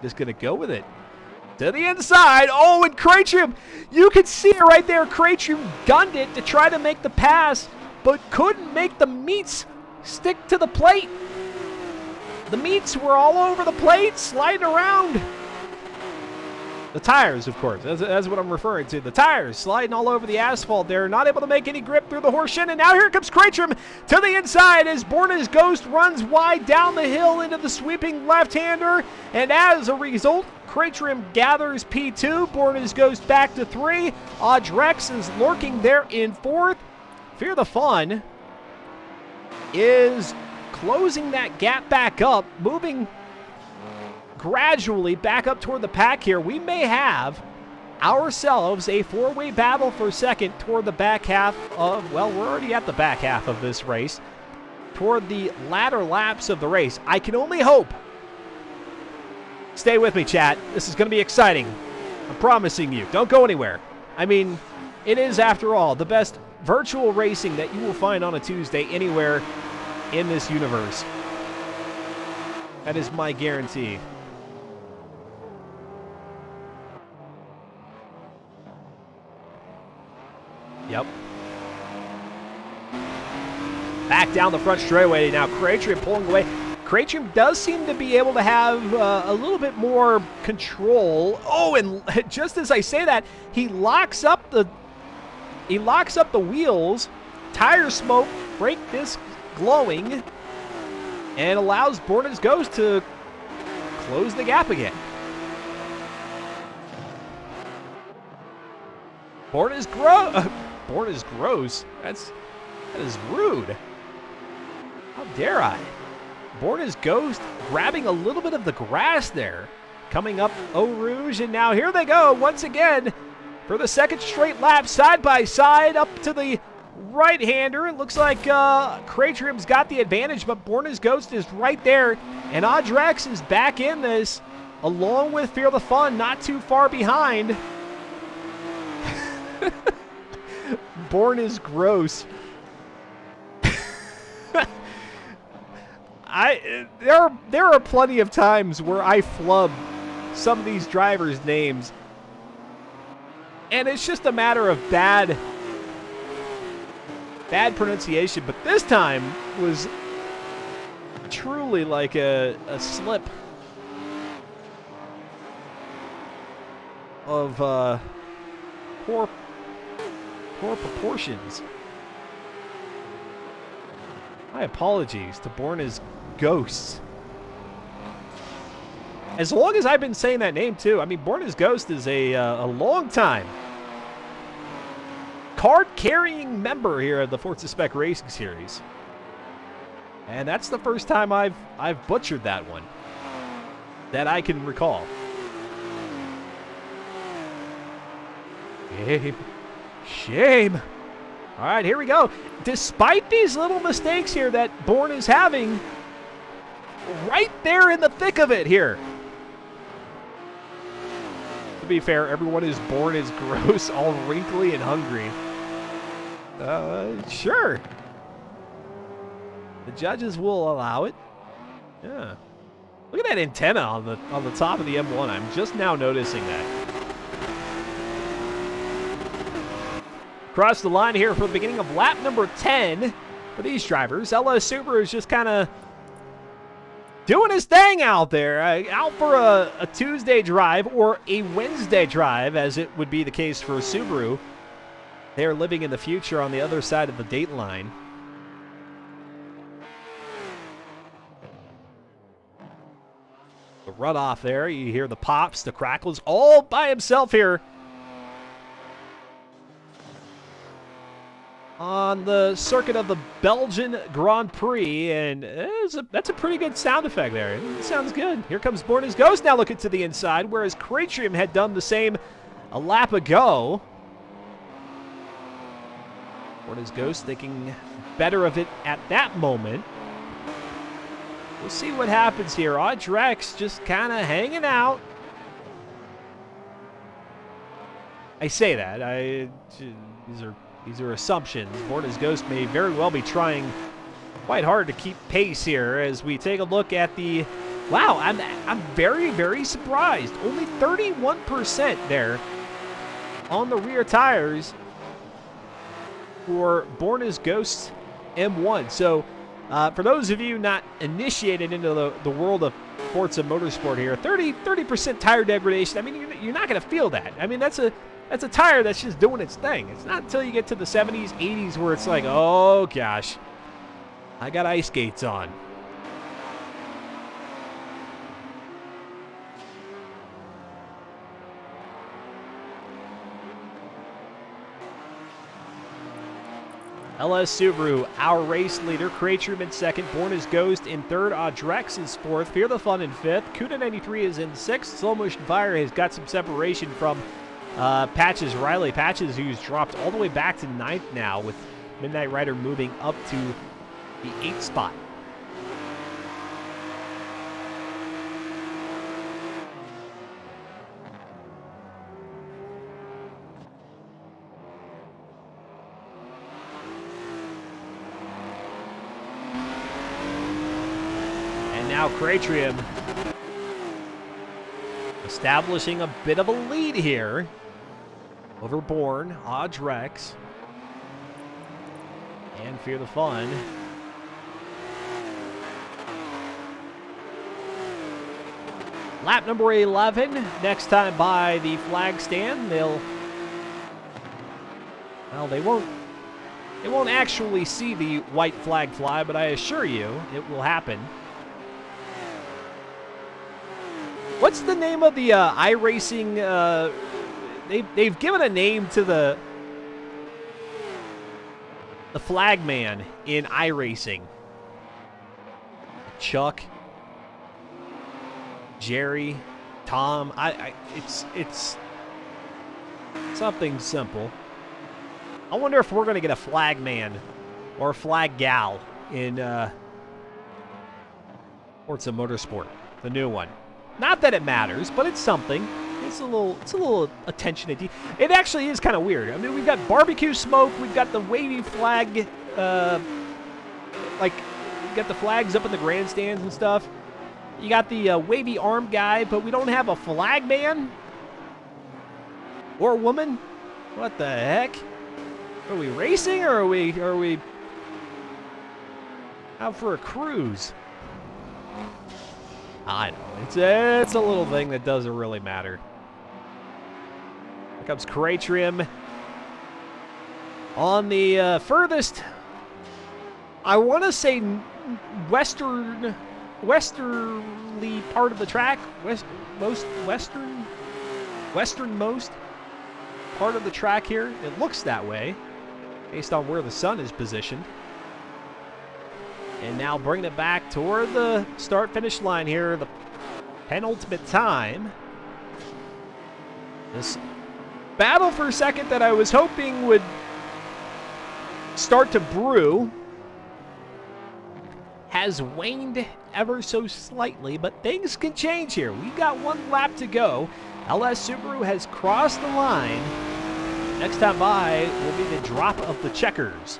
Just going to go with it. To the inside. Oh, and Cratrim, you can see it right there. Cratrim gunned it to try to make the pass, but couldn't make the meats stick to the plate. The meats were all over the plate, sliding around. The tires, of course. That's what I'm referring to. The tires sliding all over the asphalt there. Not able to make any grip through the horseshin. And now here comes Cratrim to the inside as Borna's Ghost runs wide down the hill into the sweeping left-hander. And as a result, Cratrim gathers P2. Borna's Ghost back to 3. Audrex is lurking there in 4th. Fear the Fun is closing that gap back up, moving gradually back up toward the pack here. We may have ourselves a 4-way battle for second toward the back half of, well, we're already at the back half of this race, toward the latter laps of the race. I can only hope. Stay with me, chat. This is going to be exciting. I'm promising you. Don't go anywhere. I mean, it is, after all, the best virtual racing that you will find on a Tuesday anywhere in this universe. That is my guarantee. Yep. Back down the front straightaway now. Cratrim pulling away. Cratrim does seem to be able to have a little bit more control. Oh, and just as I say that, he locks up the wheels. Tire smoke, brake disc glowing, and allows Borna's Ghost to close the gap again. Borna's gross. That is rude. How dare I? Borna's Ghost grabbing a little bit of the grass there. Coming up Eau Rouge, and now here they go once again for the second straight lap, side by side up to the right-hander. It looks like Cratrim's got the advantage, but Borna's Ghost is right there, and Audrex is back in this, along with Fear the Fun, not too far behind. Born is gross. There are plenty of times where I flub some of these drivers' names, and it's just a matter of bad pronunciation, but this time was truly like a slip of poor proportions. My apologies to Borna's Ghosts. As long as I've been saying that name too. I mean, Borna's Ghost is a long time card-carrying member here of the Forza Spec Racing Series. And that's the first time I've butchered that one that I can recall. Shame. All right, here we go. Despite these little mistakes here that Born is having, right there in the thick of it here. To be fair, everyone who's born is gross, all wrinkly and hungry. Sure. The judges will allow it. Yeah. Look at that antenna on the top of the M1. I'm just now noticing that. Across the line here for the beginning of lap number 10 for these drivers. LS Subaru is just kind of doing his thing out there. Out for a Tuesday drive or a Wednesday drive, as it would be the case for Subaru. They're living in the future on the other side of the date line. The runoff there, you hear the pops, the crackles, all by himself here on the circuit of the Belgian Grand Prix, and that's a pretty good sound effect there. It sounds good. Here comes Born as Ghost now looking to the inside, whereas Cratrium had done the same a lap ago. Born as Ghost thinking better of it at that moment. We'll see what happens here. Audrex just kind of hanging out. I say that. These are assumptions. Born as Ghost may very well be trying quite hard to keep pace here as we take a look at the... Wow, I'm very, very surprised. Only 31% there on the rear tires for Born as Ghost M1. So for those of you not initiated into the world of Forza Motorsport here, 30% tire degradation. I mean, you're not going to feel that. I mean, that's a tire that's just doing its thing. It's not until you get to the 70s, 80s where it's like, oh gosh, I got ice skates on. LS Subaru, our race leader. Cratrium in second. Born as Ghost in third. Audrex is fourth. Fear the Fun in fifth. Cuda93 is in sixth. Slow Motion Fire has got some separation from Patches, Riley Patches, who's dropped all the way back to ninth now, with Midnight Rider moving up to the 8th spot. And now Cratrium establishing a bit of a lead here over Born, Audrex, and Fear the Fun. Lap number 11, next time by the flag stand, they won't actually see the white flag fly, but I assure you it will happen. What's the name of the iRacing? They've given a name to the flagman in iRacing. Chuck, Jerry, Tom. It's something simple. I wonder if we're going to get a flagman or a flag gal in Forza Motorsport, the new one. Not that it matters, but it's something. It's a little attention to detail. It actually is kind of weird. I mean, we've got barbecue smoke. We've got the wavy flag, like we got the flags up in the grandstands and stuff. You got the wavy arm guy, but we don't have a flag man or woman. What the heck? Are we racing, or are we out for a cruise? I know. It's a little thing that doesn't really matter. Here comes Cratrium on the furthest, I want to say, westerly part of the track. Westernmost part of the track here. It looks that way based on where the sun is positioned. And now bringing it back toward the start-finish line here, the penultimate time. This battle for second that I was hoping would start to brew has waned ever so slightly, but things can change here. We've got one lap to go. LS Subaru has crossed the line. Next time by will be the drop of the checkers.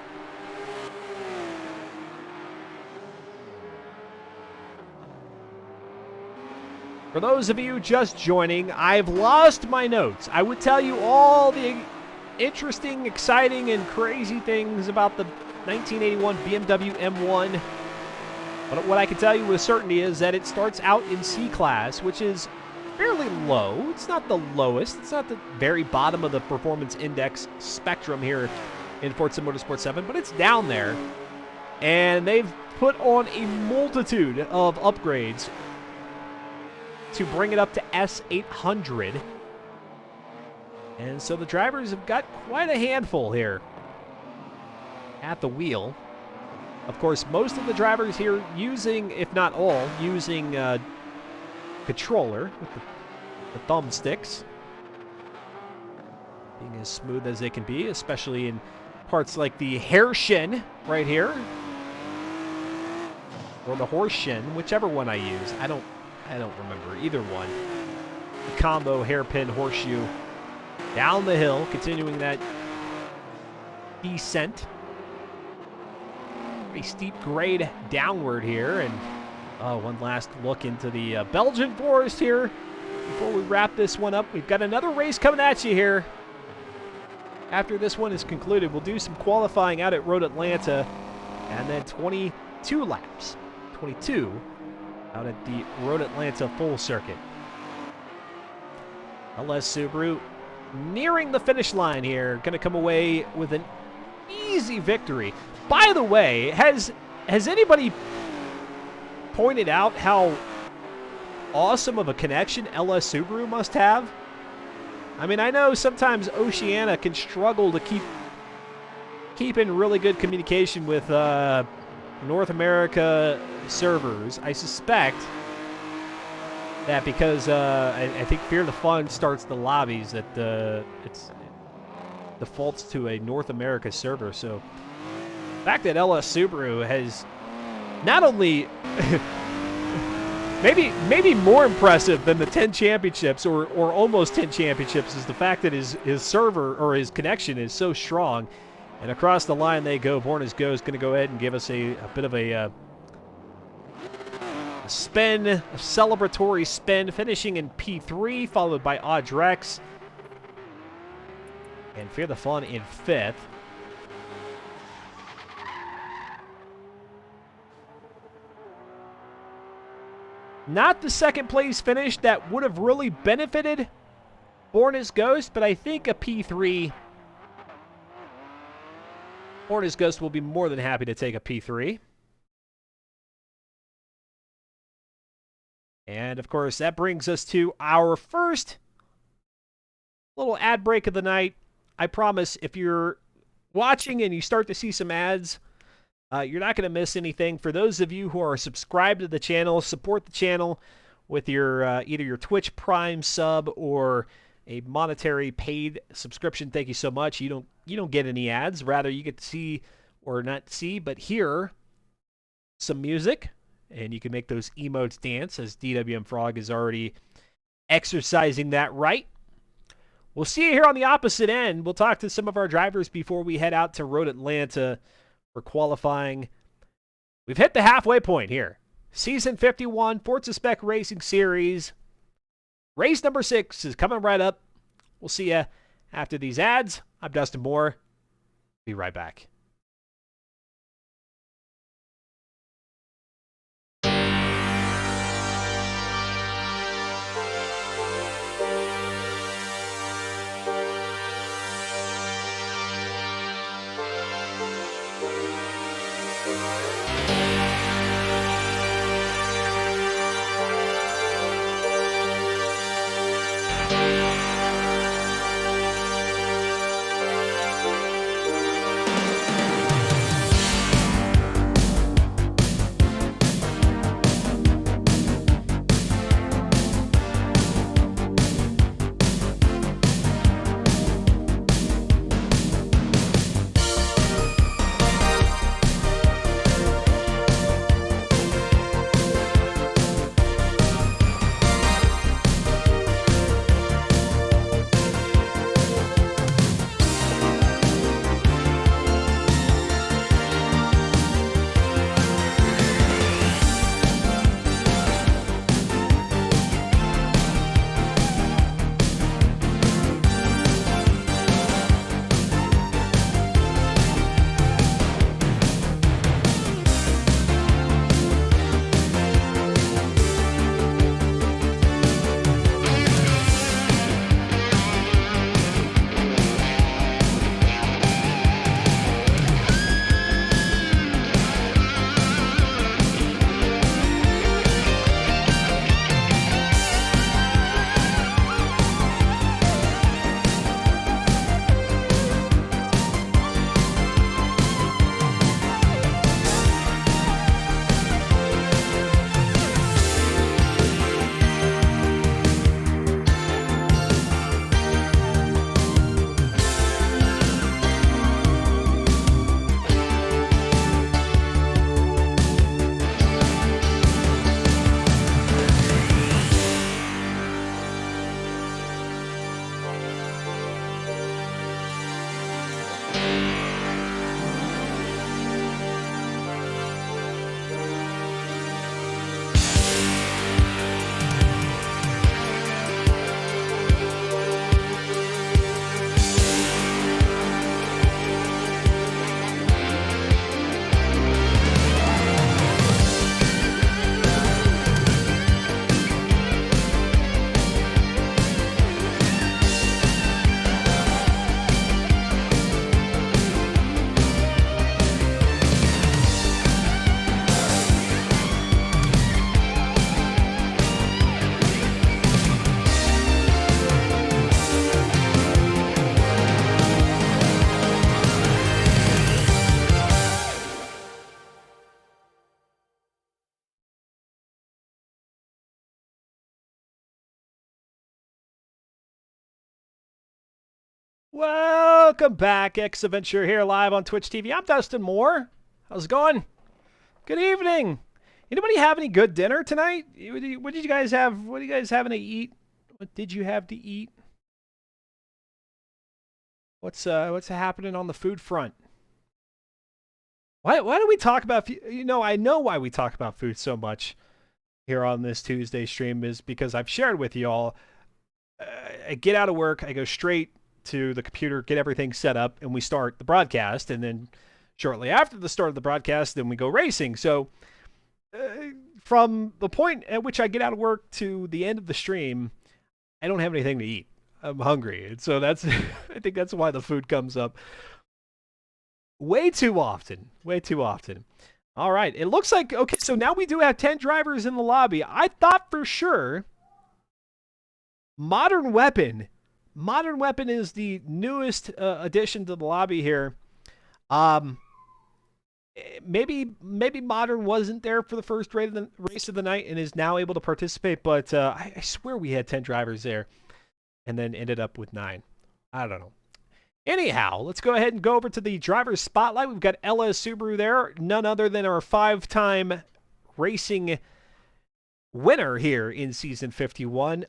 For those of you just joining, I've lost my notes. I would tell you all the interesting, exciting, and crazy things about the 1981 BMW M1. But what I can tell you with certainty is that it starts out in C-Class, which is fairly low. It's not the lowest. It's not the very bottom of the performance index spectrum here in Forza Motorsport 7, but it's down there. And they've put on a multitude of upgrades to bring it up to S800. And so the drivers have got quite a handful here at the wheel. Of course, most of the drivers here using, if not all, using controller with the thumbsticks. Being as smooth as they can be, especially in parts like the hair shin right here. Or the horse shin, whichever one I use. I don't remember either one. The combo hairpin horseshoe down the hill, continuing that descent. A steep grade downward here, and one last look into the Belgian forest here before we wrap this one up. We've got another race coming at you here. After this one is concluded, we'll do some qualifying out at Road Atlanta, and then 22 laps. 22 out at the Road Atlanta full circuit. LS Subaru nearing the finish line here, going to come away with an easy victory. By the way, has anybody pointed out how awesome of a connection LS Subaru must have? I mean, I know sometimes Oceania can struggle to keep in really good communication with North America servers. I suspect that because I think Fear the Fun starts the lobbies, that it defaults to a North America server. So the fact that LS Subaru has not only maybe more impressive than the 10 championships or almost 10 championships is the fact that his server or his connection is so strong. And across the line they go. Born as Go is going to go ahead and give us a bit of a spin, a celebratory spin, finishing in P3, followed by Audrex and Fear the Fun in 5th. Not the second place finish that would have really benefited Born as Ghost, but I think a P3. Born as Ghost will be more than happy to take a P3. And of course, that brings us to our first little ad break of the night. I promise if you're watching and you start to see some ads, you're not going to miss anything. For those of you who are subscribed to the channel, support the channel with your either your Twitch Prime sub or a monetary paid subscription. Thank you so much. You don't get any ads. Rather, you get to see, or not see, but hear some music, and you can make those emotes dance, as DWM Frog is already exercising that right. We'll see you here on the opposite end. We'll talk to some of our drivers before we head out to Road Atlanta for qualifying. We've hit the halfway point here. Season 51, Forza Spec Racing Series. Race number 6 is coming right up. We'll see you after these ads. I'm Dustin Moore. Be right back. Welcome back, X Adventure here live on Twitch TV. I'm Dustin Moore. How's it going? Good evening. Anybody have any good dinner tonight? What did you guys have? What are you guys having to eat? What did you have to eat? What's happening on the food front? Why do we talk about I know why we talk about food so much here on this Tuesday stream is because I've shared with you all. I get out of work, I go straight to the computer, get everything set up, and we start the broadcast. And then shortly after the start of the broadcast, then we go racing. So from the point at which I get out of work to the end of the stream, I don't have anything to eat. I'm hungry. And so that's, I think that's why the food comes up way too often. Way too often. All right. It looks like, okay, so now we do have 10 drivers in the lobby. I thought for sure Modern Weapon is the newest addition to the lobby here. Maybe Modern wasn't there for the first race of the night and is now able to participate, but I swear we had 10 drivers there and then ended up with 9. I don't know. Anyhow, let's go ahead and go over to the driver's spotlight. We've got Ella Subaru there, none other than our 5-time racing winner here in season 51.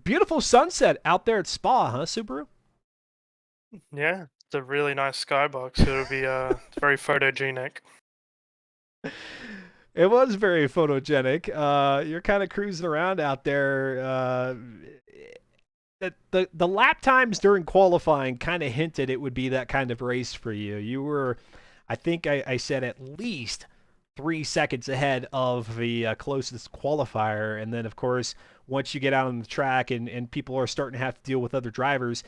Beautiful sunset out there at Spa, huh, Subaru? Yeah, it's a really nice skybox. It'll be very photogenic. It was very photogenic. You're kind of cruising around out there. The lap times during qualifying kind of hinted it would be that kind of race for you. You were, I think I said at least 3 seconds ahead of the closest qualifier. And then, of course, once you get out on the track and people are starting to have to deal with other drivers,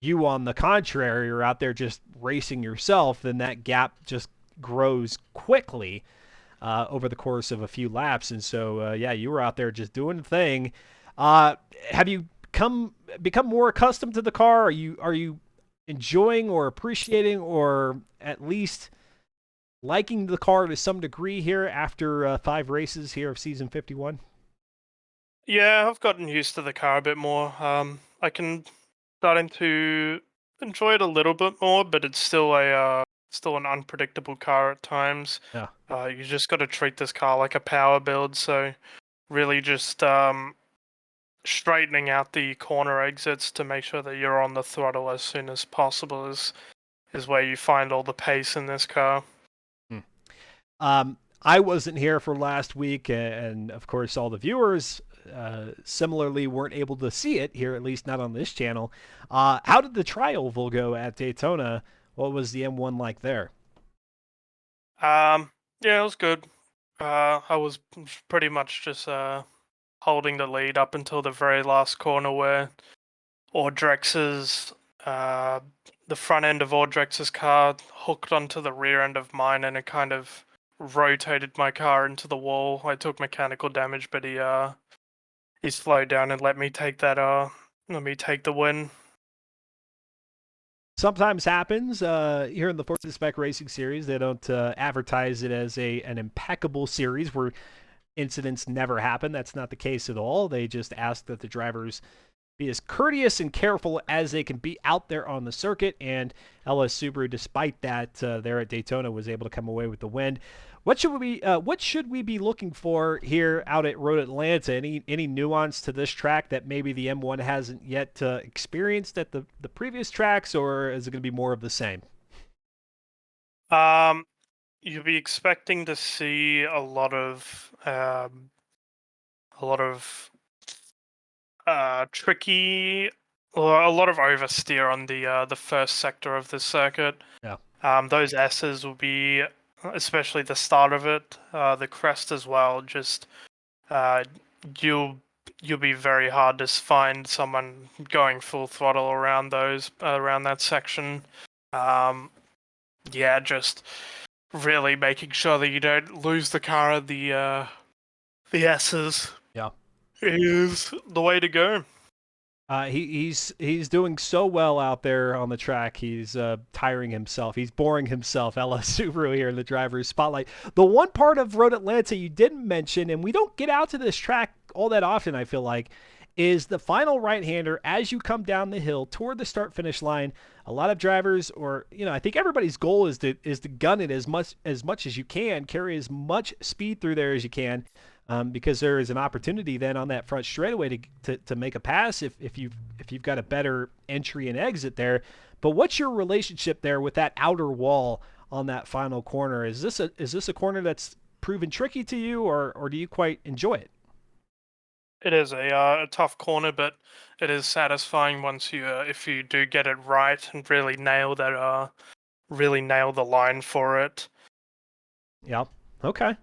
you, on the contrary, are out there just racing yourself, then that gap just grows quickly over the course of a few laps. And so, yeah, you were out there just doing the thing. Have you become more accustomed to the car? Are you enjoying or appreciating or at least liking the car to some degree here after 5 races here of season 51? Yeah, I've gotten used to the car a bit more. I can starting to enjoy it a little bit more, but it's still an unpredictable car at times. Yeah. You just got to treat this car like a power build. So really, just straightening out the corner exits to make sure that you're on the throttle as soon as possible is where you find all the pace in this car. I wasn't here for last week, and of course all the viewers similarly weren't able to see it here, at least not on this channel. How did the tri-oval go at Daytona? What was the M1 like there? Yeah, it was good. I was pretty much just holding the lead up until the very last corner where the front end of Audrex's car hooked onto the rear end of mine, and it kind of rotated my car into the wall. I took mechanical damage, but he slowed down and let me take the win. Sometimes happens here in the Forza Spec Racing Series. They don't advertise it as an impeccable series where incidents never happen. That's not the case at all. They just ask that the drivers be as courteous and careful as they can be out there on the circuit. And LS Subaru, despite that, there at Daytona, was able to come away with the win. What should we be looking for here out at Road Atlanta? Any nuance to this track that maybe the M1 hasn't yet experienced at the previous tracks, or is it going to be more of the same? You'll be expecting to see a lot of tricky, or a lot of oversteer on the first sector of the circuit. Yeah. Those S's will be, especially the start of it, the crest as well. Just you'll be very hard to find someone going full throttle around that section. Yeah, just really making sure that you don't lose the car at the S's. Yeah, is the way to go. He's doing so well out there on the track. He's tiring himself. He's boring himself. LS Subaru here in the driver's spotlight. The one part of Road Atlanta you didn't mention, and we don't get out to this track all that often, I feel like, is the final right-hander as you come down the hill toward the start-finish line. A lot of drivers, or I think everybody's goal is to gun it as much as you can, carry as much speed through there as you can, because there is an opportunity then on that front straightaway to make a pass if you've got a better entry and exit there. But what's your relationship there with that outer wall on that final corner? Is this a corner that's proven tricky to you, or do you quite enjoy it? It is a tough corner, but it is satisfying once you if you do get it right and really nail the line for it. Yeah. Okay.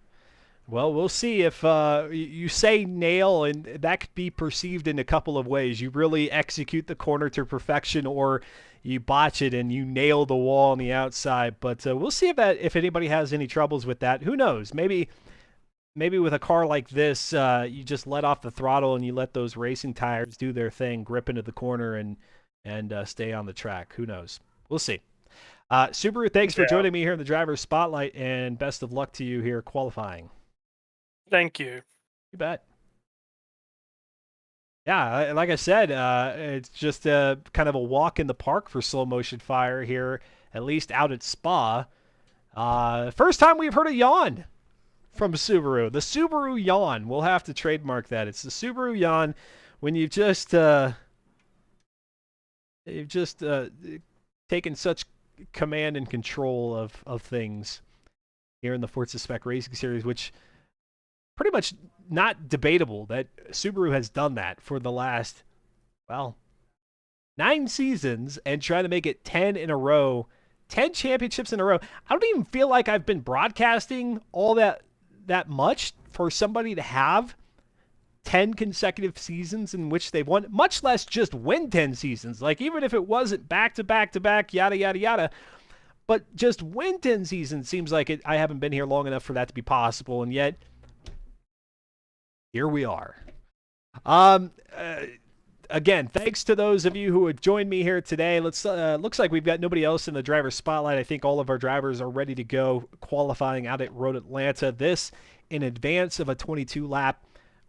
Well, we'll see if you say nail, and that could be perceived in a couple of ways. You really execute the corner to perfection, or you botch it and you nail the wall on the outside. But we'll see if anybody has any troubles with that. Who knows? Maybe with a car like this, you just let off the throttle and you let those racing tires do their thing, grip into the corner and stay on the track. Who knows? We'll see. Subaru, thanks for joining me here in the driver's spotlight, and best of luck to you here qualifying. Thank you. You bet. Yeah, like I said, it's just kind of a walk in the park for Slow Motion Fire here, at least out at Spa. First time we've heard a yawn from Subaru. The Subaru yawn. We'll have to trademark that. It's the Subaru yawn when you've just taken such command and control of things here in the Forza Spec Racing Series, which pretty much not debatable that Subaru has done that for the last, 9 seasons and trying to make it 10 in a row, 10 championships in a row. I don't even feel like I've been broadcasting all that much for somebody to have 10 consecutive seasons in which they've won, much less just win 10 seasons. Like, even if it wasn't back to back to back, yada, yada, yada, but just win 10 seasons seems like I haven't been here long enough for that to be possible, and yet here we are. Again, thanks to those of you who have joined me here today. Looks like we've got nobody else in the driver's spotlight. I think all of our drivers are ready to go qualifying out at Road Atlanta. This in advance of a 22-lap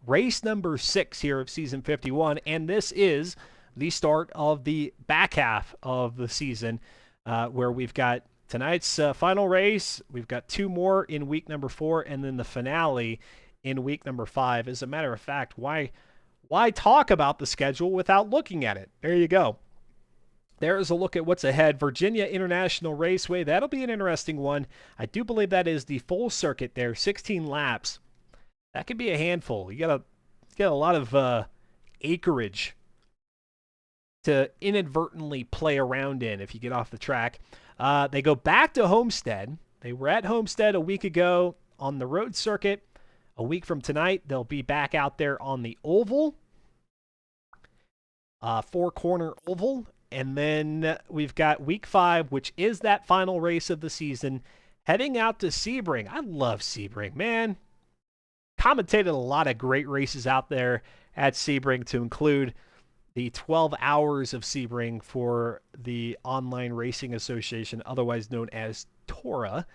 race number 6 here of season 51, and this is the start of the back half of the season, where we've got tonight's final race. We've got 2 more in week number 4, and then the finale in week number 5. As a matter of fact, why talk about the schedule without looking at it? There you go. There's a look at what's ahead. Virginia International Raceway. That'll be an interesting one. I do believe that is the full circuit there, 16 laps. That could be a handful. You got a lot of acreage to inadvertently play around in if you get off the track. They go back to Homestead. They were at Homestead a week ago on the road circuit. A week from tonight, they'll be back out there on the oval, 4-corner oval. And then we've got week 5, which is that final race of the season, heading out to Sebring. I love Sebring, man. Commentated a lot of great races out there at Sebring, to include the 12 hours of Sebring for the Online Racing Association, otherwise known as TORA.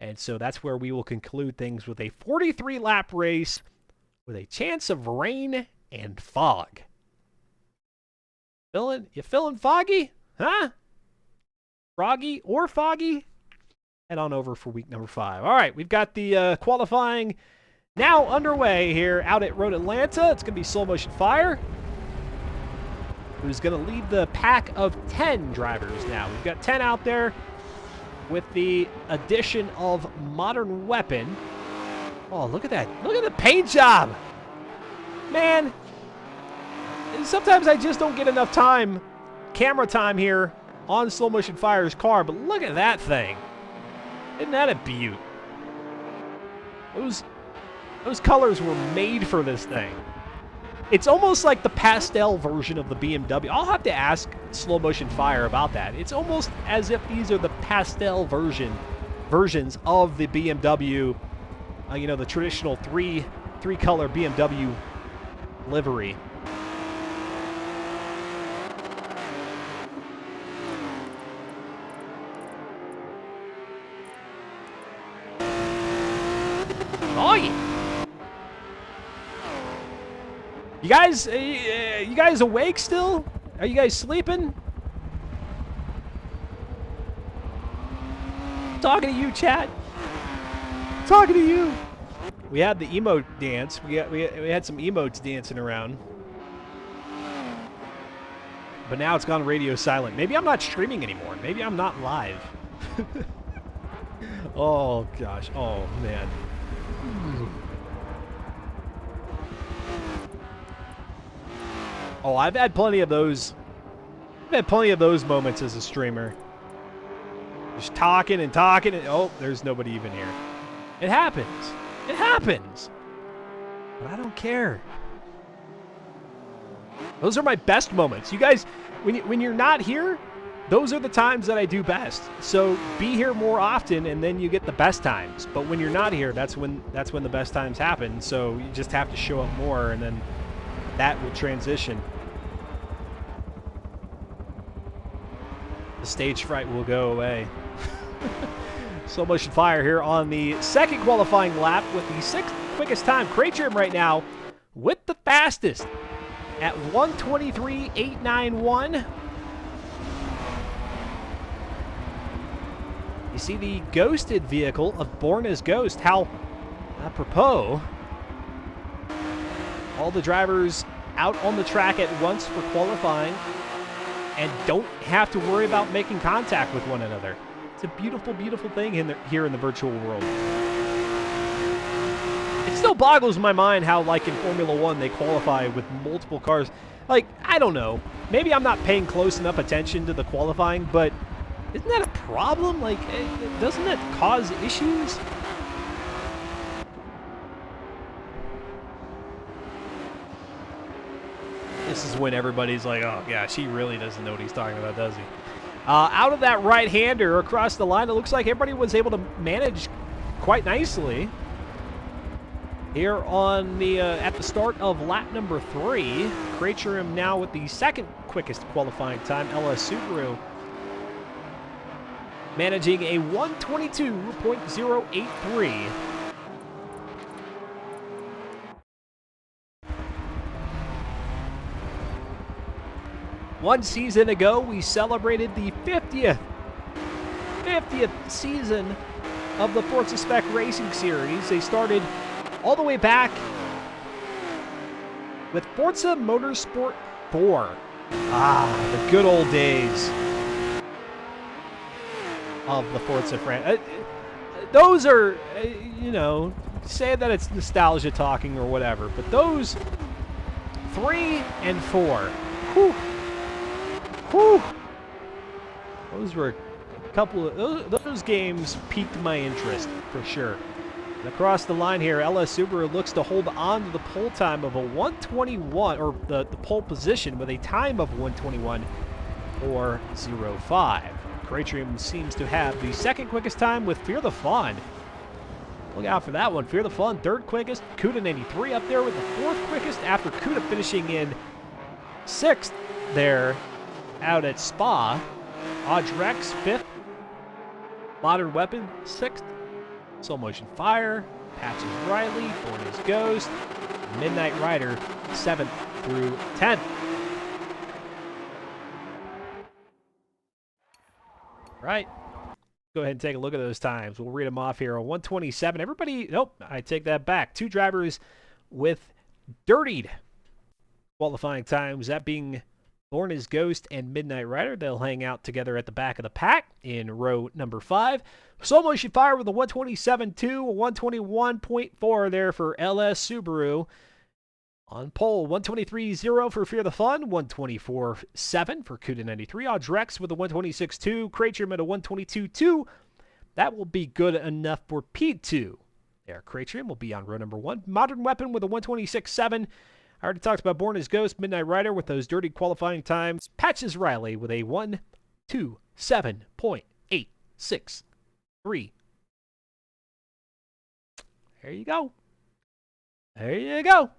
And so that's where we will conclude things with a 43-lap race with a chance of rain and fog. You feeling foggy? Huh? Froggy or foggy? Head on over for week number 5. All right, we've got the qualifying now underway here out at Road Atlanta. It's going to be Slow Motion Fire, who's going to lead the pack of 10 drivers now. We've got 10 out there, with the addition of Modern Weapon. Oh, look at that. Look at the paint job. Man, sometimes I just don't get enough camera time here on Slow Motion Fire's car, but look at that thing. Isn't that a beaut? Those colors were made for this thing. It's almost like the pastel version of the BMW. I'll have to ask Slow Motion Fire about that. It's almost as if these are the pastel versions of the BMW, the traditional three-color BMW livery. Oh, yeah. You guys awake still? Are you guys sleeping? Talking to you, chat. Talking to you. We had the emote dance. We had some emotes dancing around. But now it's gone radio silent. Maybe I'm not streaming anymore. Maybe I'm not live. Oh, gosh. Oh, man. Oh, I've had plenty of those. I've had plenty of those moments as a streamer. Just talking and talking and oh, there's nobody even here. It happens. It happens. But I don't care. Those are my best moments. You guys, when you're not here, those are the times that I do best. So be here more often, and then you get the best times. But when you're not here, that's when the best times happen. So you just have to show up more, and then that will transition. The stage fright will go away. Slow motion fire here on the second qualifying lap with the 6th quickest time. Crate right now with the fastest at 1:23.891. You see the ghosted vehicle of Born as Ghost. How apropos. All the drivers out on the track at once for qualifying and don't have to worry about making contact with one another. It's a beautiful, beautiful thing here in the virtual world. It still boggles my mind how, like, in Formula One, they qualify with multiple cars. Like, I don't know. Maybe I'm not paying close enough attention to the qualifying, but isn't that a problem? Like, doesn't that cause issues? This is when everybody's like, oh, gosh, he really doesn't know what he's talking about, does he? Out of that right-hander across the line, it looks like everybody was able to manage quite nicely. Here on the at the start of lap number 3, Cratchum now with the 2nd quickest qualifying time. LS Subaru managing a 1:22.083. One season ago, we celebrated the 50th season of the Forza Spec Racing Series. They started all the way back with Forza Motorsport 4. Ah, the good old days of the Forza franchise. Those are, you know, say that it's nostalgia talking or whatever, but those 3 and 4, whew. Whew. Those were a couple of those games piqued my interest for sure. And across the line here, LS Subaru looks to hold on to the pole time of a 1:21, or the pole position with a time of 1:21.405. Cratchum seems to have the 2nd quickest time with Fear the Fun. Look out for that one. Fear the Fun, 3rd quickest. Cuda 93 up there with the 4th quickest after Cuda finishing in 6th there out at Spa. Rex 5th. Modern Weapon 6th. Slow Motion Fire. Patches Riley. Born as Ghost. Midnight Rider 7th through 10th. Right. Go ahead and take a look at those times. We'll read them off here. On 1:27. Everybody, nope, I take that back. 2 drivers with dirtied qualifying times. That being Born as Ghost and Midnight Rider. They'll hang out together at the back of the pack in row number 5. Slow Motion Fire with a 1:27.2, a 1:21.4 there for LS Subaru. On pole, 1:23.0 for Fear the Fun, 1:24.7 for Cuda 93. Rex with a 1:26.2, Cratchum at a 1:22.2. That will be good enough for P2. There, Cratchum will be on row number 1. Modern Weapon with a 1:26.7. I already talked about Born as Ghost, Midnight Rider with those dirty qualifying times. Patches Riley with a 1:27.863. There you go. There you go.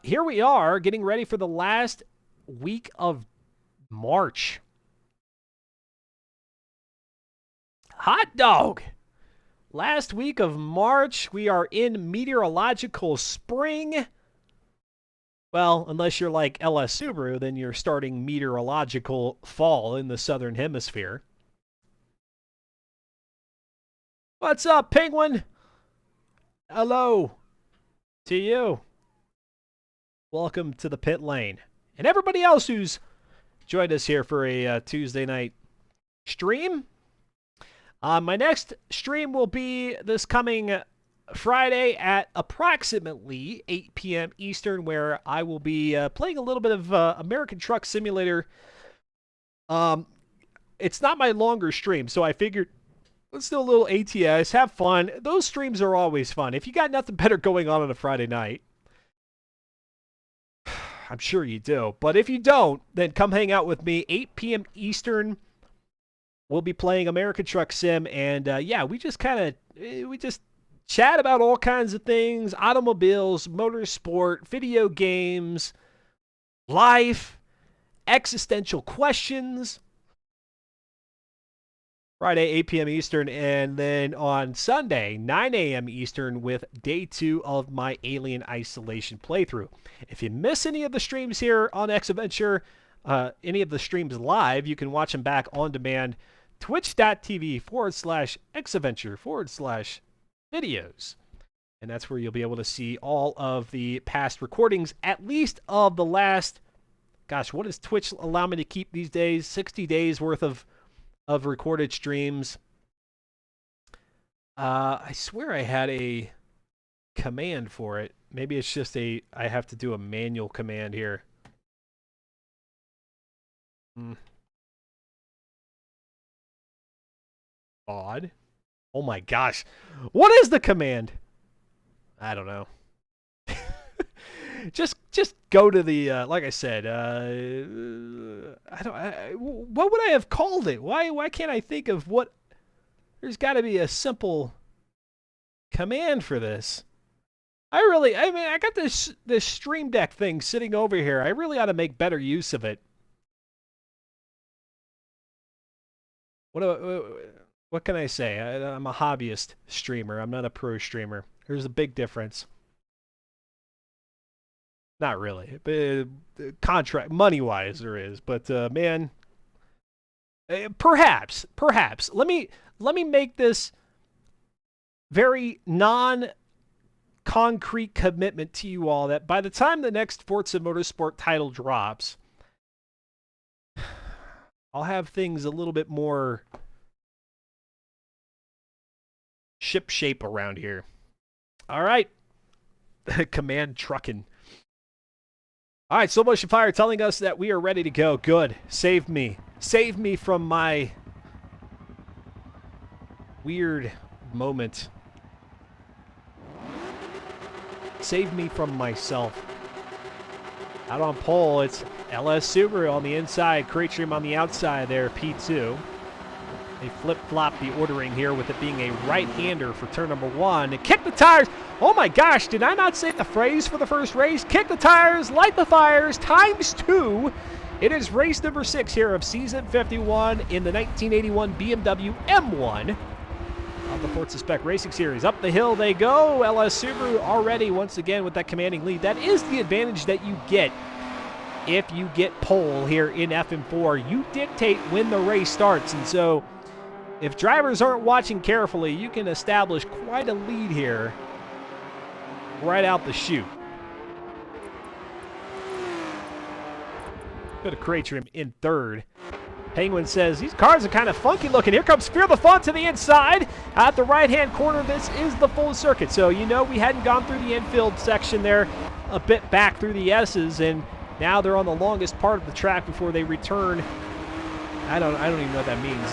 Here we are getting ready for the last week of March. Hot dog. Last week of March, we are in meteorological spring. Well, unless you're like LS Subaru, then you're starting meteorological fall in the southern hemisphere. What's up, Penguin? Hello to you. Welcome to the pit lane. And everybody else who's joined us here for a Tuesday night stream. My next stream will be this coming Friday at approximately 8 p.m. Eastern, where I will be playing a little bit of American Truck Simulator. It's not my longer stream, so I figured let's do a little ATS, have fun. Those streams are always fun. If you got nothing better going on a Friday night, I'm sure you do. But if you don't, then come hang out with me. 8 p.m. Eastern. We'll be playing American Truck Sim, and yeah, we just chat about all kinds of things: automobiles, motorsport, video games, life, existential questions. Friday, 8 p.m. Eastern, and then on Sunday, 9 a.m. Eastern, with day 2 of my Alien Isolation playthrough. If you miss any of the streams here on X-Adventure, any of the streams live, you can watch them back on demand. Twitch.tv/Xadventure/videos. And that's where you'll be able to see all of the past recordings, at least of the last, gosh, what does Twitch allow me to keep these days? 60 days worth of recorded streams. I swear I had a command for it. Maybe it's just I have to do a manual command here. Odd. Oh my gosh. What is the command? I don't know. just go to the like I said, what would I have called it? Why can't I think of what? There's got to be a simple command for this. I got this Stream Deck thing sitting over here. I really ought to make better use of it. What can I say? I'm a hobbyist streamer. I'm not a pro streamer. There's a big difference. Not really. Contract money-wise there is, but man, perhaps. Let me make this very non-concrete commitment to you all that by the time the next Forza Motorsport title drops, I'll have things a little bit more ship-shape around here. All right. Command trucking. All right, So Motion Fire telling us that we are ready to go. Good. Save me. Save me from my weird moment. Save me from myself. Out on pole, it's LS Subaru on the inside, Creatrum on the outside there, P2. They flip-flop the ordering here with it being a right-hander for turn number 1. And kick the tires. Oh my gosh, did I not say the phrase for the first race? Kick the tires, light the fires, ×2. It is race number 6 here of season 51 in the 1981 BMW M1 of the Forza Spec Racing Series. Up the hill they go. LS Subaru already once again with that commanding lead. That is the advantage that you get if you get pole here in FM4. You dictate when the race starts, and so if drivers aren't watching carefully, you can establish quite a lead here right out the chute. Go to Creatrum in third. Penguin says, these cars are kind of funky looking. Here comes Fear the Fun to the inside. At the right-hand corner, this is the full circuit. So, you know, we hadn't gone through the infield section there, a bit back through the S's, and now they're on the longest part of the track before they return. I don't even know what that means.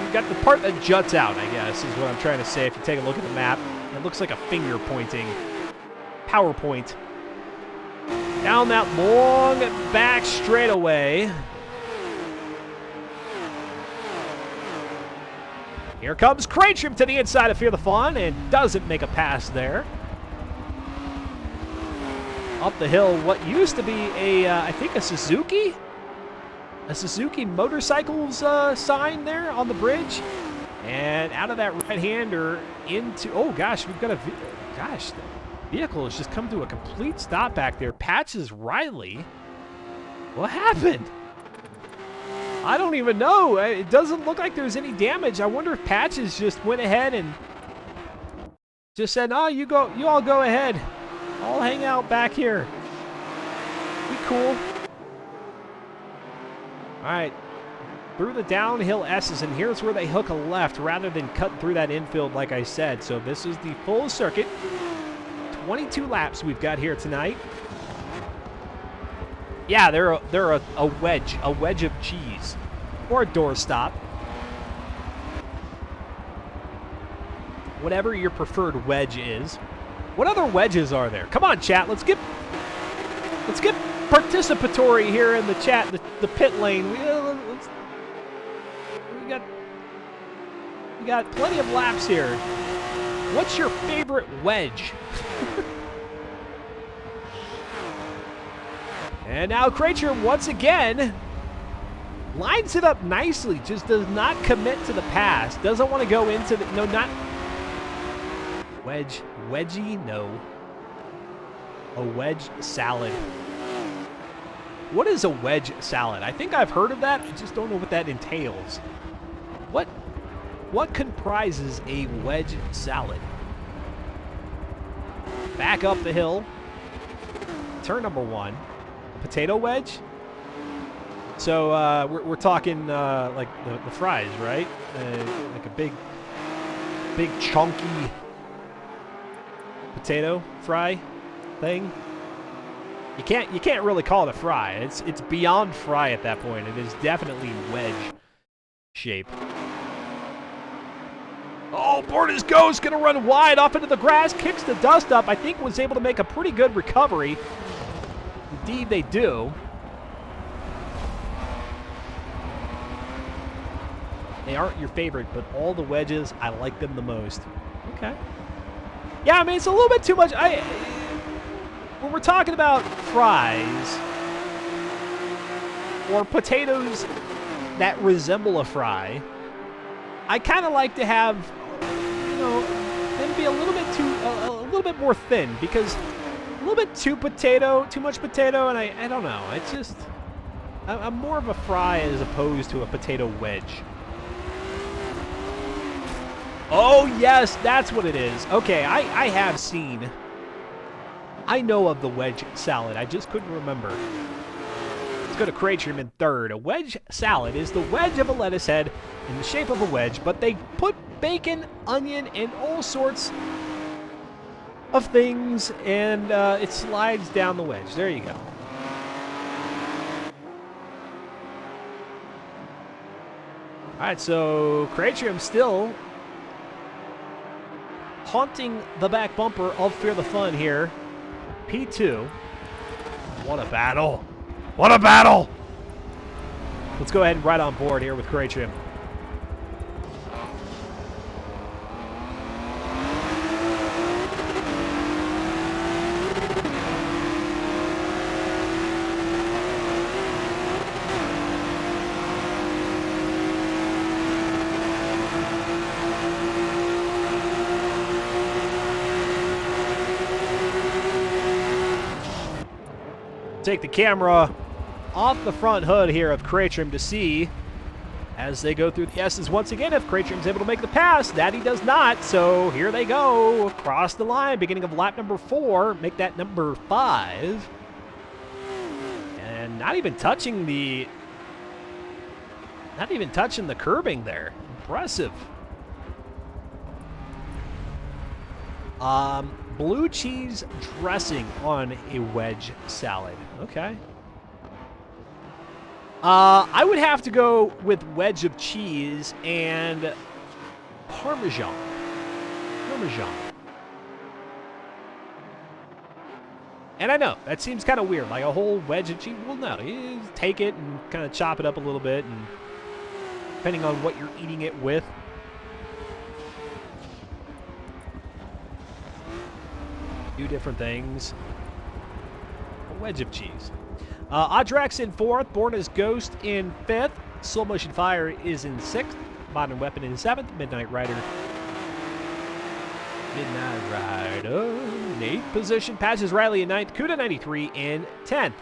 You got the part that juts out, I guess, is what I'm trying to say. If you take a look at the map, it looks like a finger pointing PowerPoint. Down that long back straightaway. Here comes Creatrum to the inside of Fear the Fun and doesn't make a pass there. Up the hill, what used to be I think a Suzuki? A Suzuki Motorcycles sign there on the bridge. And out of that right-hander into, oh gosh, we've got a, gosh, the vehicle has just come to a complete stop back there. Patches Riley. What happened? I don't even know. It doesn't look like there's any damage. I wonder if Patches just went ahead and just said, "Oh, you all go ahead. I'll hang out back here. Be cool." All right, through the downhill S's, and here's where they hook a left rather than cut through that infield, like I said. So this is the full circuit. 22 laps we've got here tonight. Yeah, they're a wedge of cheese, or a doorstop. Whatever your preferred wedge is. What other wedges are there? Come on, chat. Let's get participatory here in the chat, the pit lane. We got plenty of laps here. What's your favorite wedge? And now Krejcir once again lines it up nicely, just does not commit to the pass. Doesn't want to go into the, no, not wedgie, no. A wedge salad. What is a wedge salad? I think I've heard of that. I just don't know what that entails. What comprises a wedge salad? Back up the hill. Turn number 1. Potato wedge? So we're talking like the fries, right? Like a big chunky potato fry thing. You can't really call it a fry. It's beyond fry at that point. It is definitely wedge shape. Oh, Borda's Ghost gonna run wide off into the grass, kicks the dust up. I think was able to make a pretty good recovery. Indeed, they do. They aren't your favorite, but all the wedges, I like them the most. Okay. Yeah, I mean, it's a little bit too much. When we're talking about fries or potatoes that resemble a fry, I kind of like to have, you know, them be a little bit more thin, because a little bit too much potato, and I don't know. It's just, I'm more of a fry as opposed to a potato wedge. Oh, yes, that's what it is. Okay, I have seen, I know of the wedge salad. I just couldn't remember. Let's go to Krejcir in third. A wedge salad is the wedge of a lettuce head in the shape of a wedge, but they put bacon, onion, and all sorts of things, and it slides down the wedge. There you go. All right, so Krejcir still haunting the back bumper of Fear the Fun here. P2. What a battle. What a battle. Let's go ahead and ride on board here with Krejcir. Take the camera off the front hood here of Krejcir to see, as they go through the S's once again, if Krejcir's able to make the pass. That he does not, so here they go across the line, beginning of lap number 4, make that number 5. And not even touching the curbing there. Impressive. Blue cheese dressing on a wedge salad. Okay. I would have to go with wedge of cheese and Parmesan. And I know, that seems kind of weird, like a whole wedge of cheese. Well, no, you take it and kind of chop it up a little bit, and depending on what you're eating it with. Do different things. A wedge of cheese. Audrex in 4th, Born as Ghost in 5th, Slow Motion Fire is in 6th, Modern Weapon in 7th. Midnight Rider. In 8th position. Patches Riley in 9th. Kuda 93 in 10th.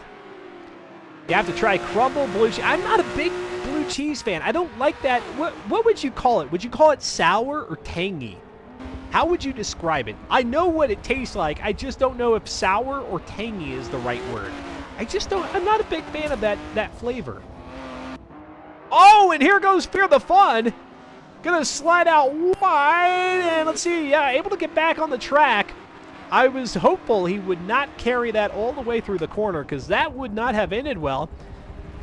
You have to try crumble blue cheese. I'm not a big blue cheese fan. I don't like that. What would you call it? Would you call it sour or tangy? How would you describe it? I know what it tastes like. I just don't know if sour or tangy is the right word. I'm not a big fan of that flavor. Oh, and here goes Fear the Fun. Gonna slide out wide, and let's see, yeah, able to get back on the track. I was hopeful he would not carry that all the way through the corner, because that would not have ended well.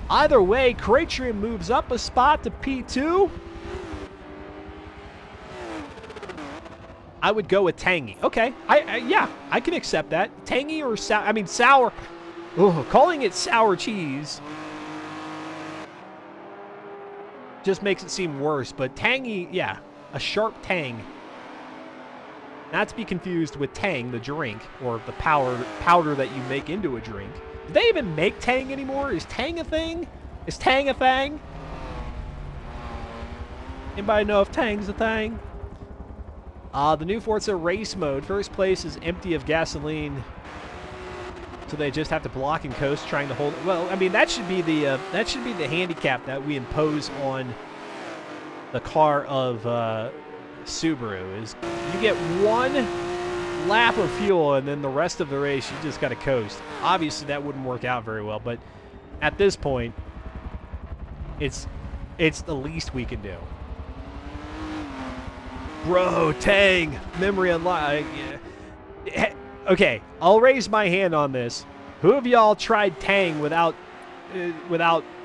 Either way, Kratrium moves up a spot to P2. I would go with tangy. Okay, yeah, I can accept that. Tangy or sour, I mean sour. Ugh, calling it sour cheese just makes it seem worse, but tangy, yeah, a sharp tang. Not to be confused with Tang, the drink, or the powder that you make into a drink. Do they even make Tang anymore? Is Tang a thing? Is Tang a thing? Anybody know if Tang's a thing? The new Forza race mode. First place is empty of gasoline, so they just have to block and coast, trying to hold it. Well, I mean that should be the handicap that we impose on the car of Subaru. Is you get one lap of fuel and then the rest of the race you just got to coast. Obviously that wouldn't work out very well, but at this point it's the least we can do. Bro, Tang, memory unlocked. Yeah. Okay, I'll raise my hand on this. Who of y'all tried Tang without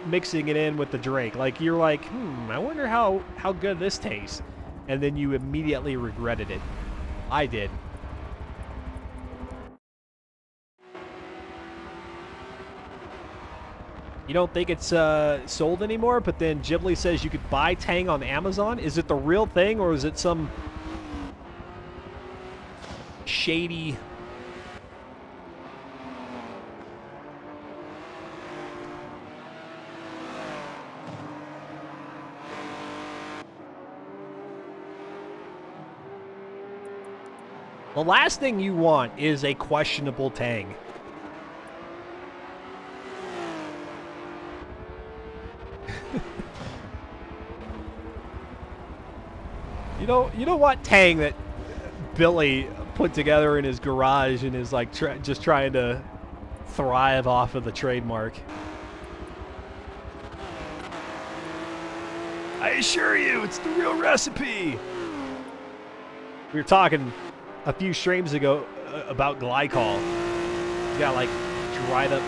mixing it in with the drink? Like you're like, I wonder how good this tastes, and then you immediately regretted it. I did. You don't think it's sold anymore, but then Ghibli says you could buy Tang on Amazon? Is it the real thing, or is it some shady... The last thing you want is a questionable Tang. You don't want Tang that Billy put together in his garage and is like just trying to thrive off of the trademark. I assure you, it's the real recipe. We were talking a few streams ago about glycol. You got like dried up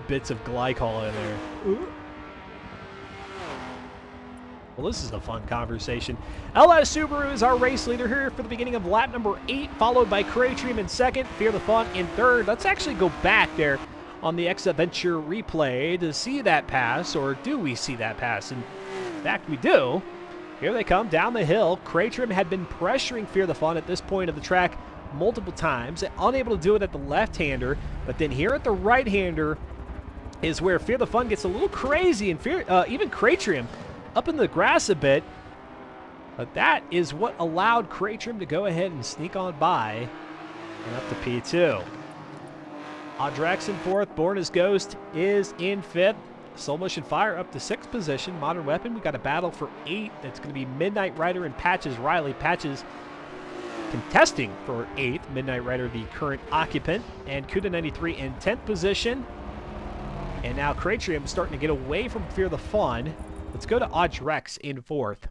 bits of glycol in there. Ooh. Well, this is a fun conversation. LS Subaru is our race leader here for the beginning of lap number 8, followed by Kratrium in second, Fear the Fun in third. Let's actually go back there on the X Adventure replay to see that pass, or do we see that pass? In fact, we do. Here they come down the hill. Kratrium had been pressuring Fear the Fun at this point of the track multiple times, unable to do it at the left-hander, but then here at the right-hander is where Fear the Fun gets a little crazy, and even Kratrium up in the grass a bit, but that is what allowed Kratrium to go ahead and sneak on by and up to P2. Audrex in 4th, Born as Ghost is in 5th, Soul Motion Fire up to 6th position. Modern Weapon, we got a battle for 8. That's going to be Midnight Rider and Patches Riley. Patches contesting for 8th. Midnight Rider, the current occupant, and Kuda 93 in 10th position. And now Kratrium starting to get away from Fear the Fun. Let's go to Audrex in 4th.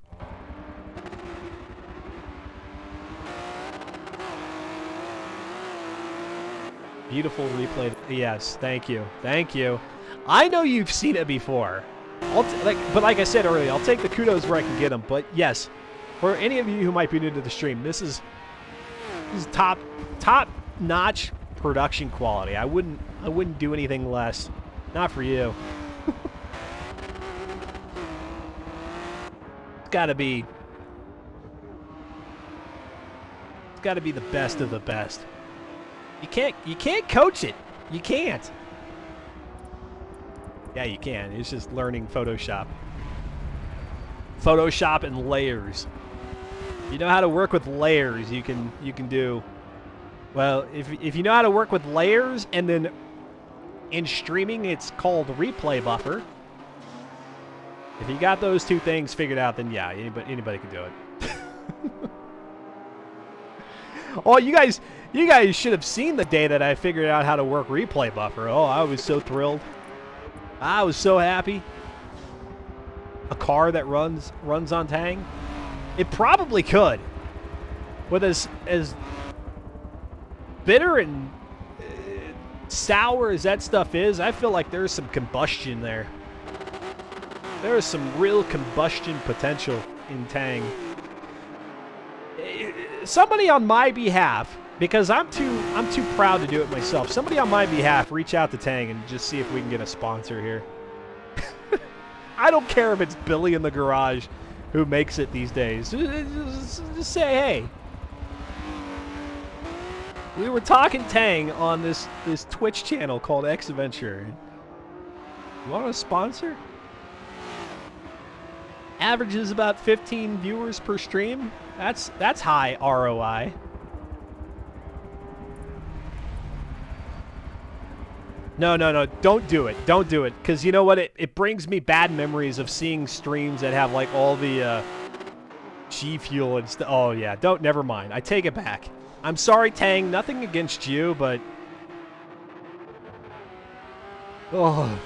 Beautiful replay. Yes, thank you. Thank you. I know you've seen it before. But like I said earlier, I'll take the kudos where I can get them. But yes, for any of you who might be new to the stream, this is top-notch production quality. I wouldn't do anything less. Not for you. It's got to be the best of the best. You can't coach it. You can't. Yeah, you can. It's just learning Photoshop. Photoshop and layers. You know how to work with layers, you can do well. If you know how to work with layers, and then in streaming it's called replay buffer. If you got those two things figured out, then yeah, anybody can do it. Oh, you guys should have seen the day that I figured out how to work replay buffer. Oh, I was so thrilled. I was so happy. A car that runs on Tang. It probably could. With as bitter and sour as that stuff is, I feel like there's some combustion there. There is some real combustion potential in Tang. Somebody on my behalf, because I'm too proud to do it myself. Somebody on my behalf, reach out to Tang and just see if we can get a sponsor here. I don't care if it's Billy in the garage who makes it these days. Just say, hey, we were talking Tang on this Twitch channel called X Adventure. You want a sponsor? Averages about 15 viewers per stream. That's high ROI. No, don't do it. Don't do it. Because you know what? It brings me bad memories of seeing streams that have like all the G Fuel and stuff. Oh yeah, never mind. I take it back. I'm sorry, Tang. Nothing against you, but oh.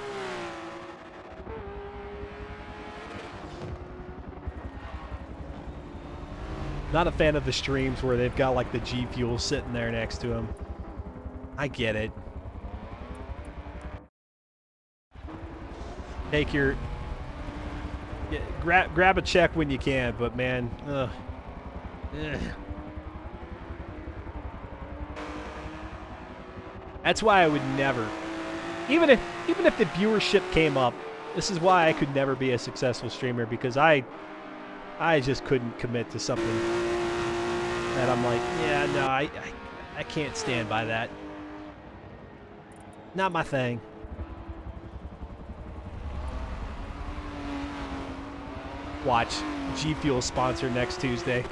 Not a fan of the streams where they've got like the G Fuel sitting there next to them. I get it. Take your grab a check when you can, but man, ugh. That's why I would never, even if the viewership came up, this is why I could never be a successful streamer, because I just couldn't commit to something that I'm like, yeah, no, I can't stand by that. Not my thing. Watch, G Fuel sponsor next Tuesday.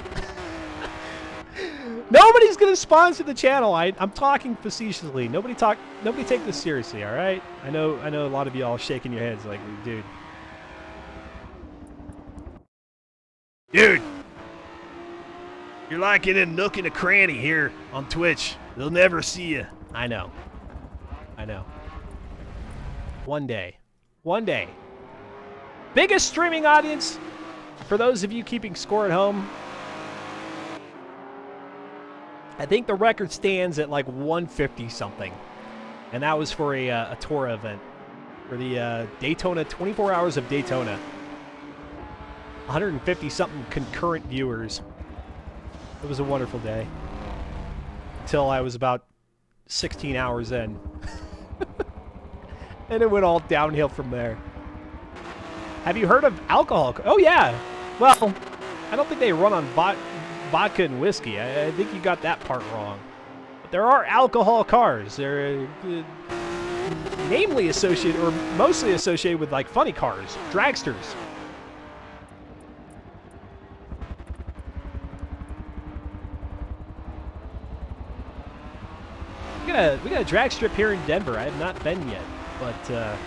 Nobody's gonna sponsor the channel. I'm talking facetiously. Nobody take this seriously, all right? I know a lot of y'all shaking your heads like, dude. Dude, you're like in a nook and a cranny here on Twitch. They'll never see you. I know. One day. Biggest streaming audience, for those of you keeping score at home, I think the record stands at like 150 something. And that was for a tour event. For the Daytona, 24 Hours of Daytona. 150 something concurrent viewers. It was a wonderful day. Until I was about 16 hours in. And it went all downhill from there. Have you heard of alcohol? Oh yeah. Well, I don't think they run on vodka and whiskey. I think you got that part wrong. But there are alcohol cars. They're namely associated, or mostly associated with like funny cars, dragsters. We got a drag strip here in Denver. I have not been yet, but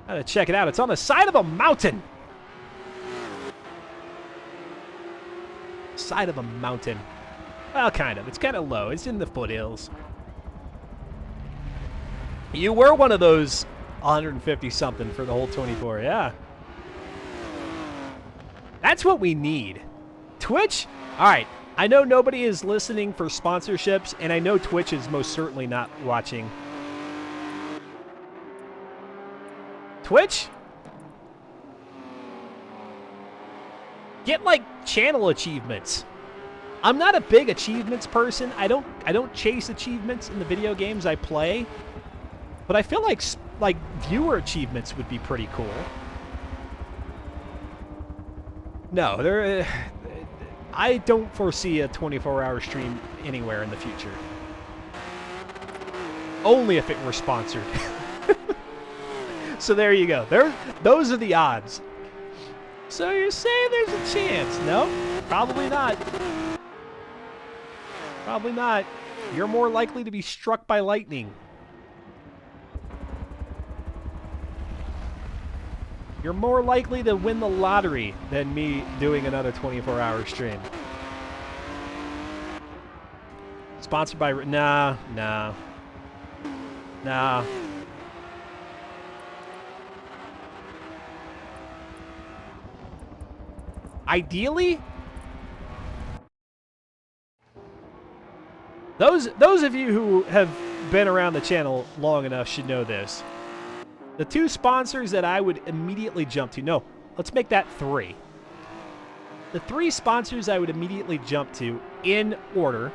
gotta check it out. It's on the side of a mountain. Side of a mountain. Well, kind of. It's kind of low. It's in the foothills. You were one of those 150 something for the whole 24, yeah. That's what we need. Twitch? All right. I know nobody is listening for sponsorships, and I know Twitch is most certainly not watching. Twitch? Get like channel achievements. I'm not a big achievements person. I don't chase achievements in the video games I play. But I feel like viewer achievements would be pretty cool. No, I don't foresee a 24-hour stream anywhere in the future. Only if it were sponsored. So there you go. Those are the odds. So you're saying there's a chance? No, probably not. Probably not. You're more likely to be struck by lightning. You're more likely to win the lottery than me doing another 24-hour stream. Sponsored by... Nah. Ideally, those of you who have been around the channel long enough should know this. The two sponsors that I would immediately jump to... No, let's make that 3. The 3 sponsors I would immediately jump to in order,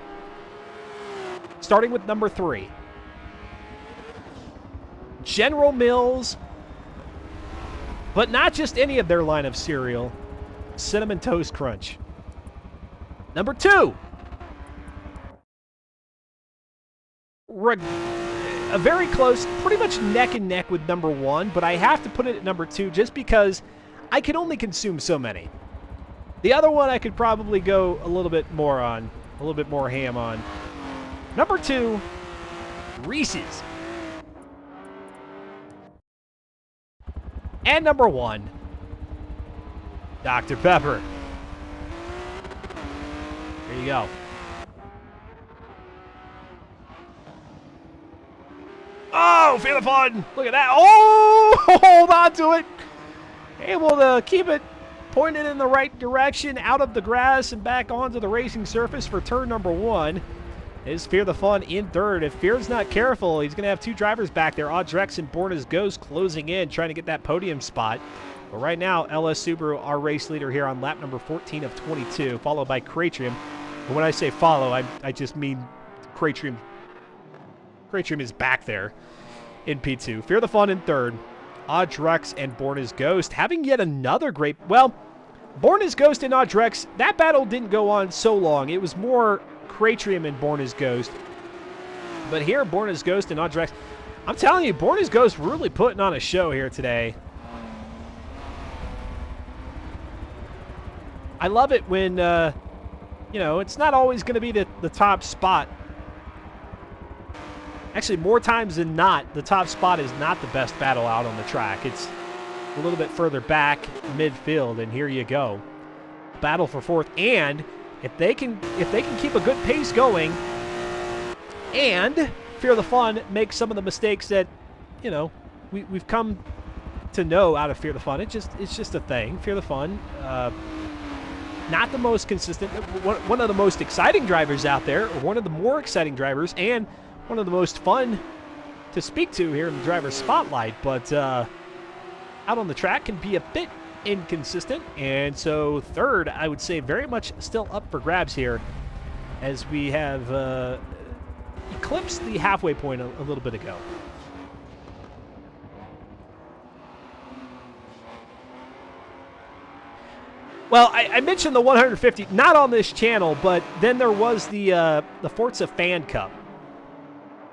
starting with number 3. General Mills, but not just any of their line of cereal. Cinnamon Toast Crunch. Number 2. A very close, pretty much neck and neck with number 1, but I have to put it at number 2 just because I can only consume so many. The other one I could probably go a little bit more on, a little bit more ham on. Number 2, Reese's. And number 1, Dr. Pepper. There you go. Oh, feel the fun. Look at that. Oh, hold on to it. Able to keep it pointed in the right direction, out of the grass and back onto the racing surface for turn number 1. Is Fear the Fun in third. If Fear's not careful, he's going to have 2 drivers back there. Audrex and Born as Ghost closing in, trying to get that podium spot. But right now, LS Subaru, our race leader here on lap number 14 of 22, followed by Cratrium. And when I say follow, I just mean Cratrium. Cratrium is back there in P2. Fear the Fun in third. Audrex and Born as Ghost having yet another great... Well, Born as Ghost and Audrex, that battle didn't go on so long. It was more Cratrium and Born as Ghost. But here, Born as Ghost and Audrex... I'm telling you, Born as Ghost really putting on a show here today. I love it when, you know, it's not always going to be the top spot. Actually, more times than not, the top spot is not the best battle out on the track. It's a little bit further back, midfield, and here you go. Battle for fourth, and if they can keep a good pace going, and Fear the Fun make some of the mistakes that, you know, we've come to know out of Fear the Fun. It's just a thing. Fear the Fun. Not the most consistent, one of the most exciting drivers out there, or one of the more exciting drivers, and one of the most fun to speak to here in the driver's spotlight, but out on the track can be a bit inconsistent, and so third, I would say, very much still up for grabs here as we have eclipsed the halfway point a little bit ago. Well, I mentioned the 150, not on this channel, but then there was the Forza Fan Cup.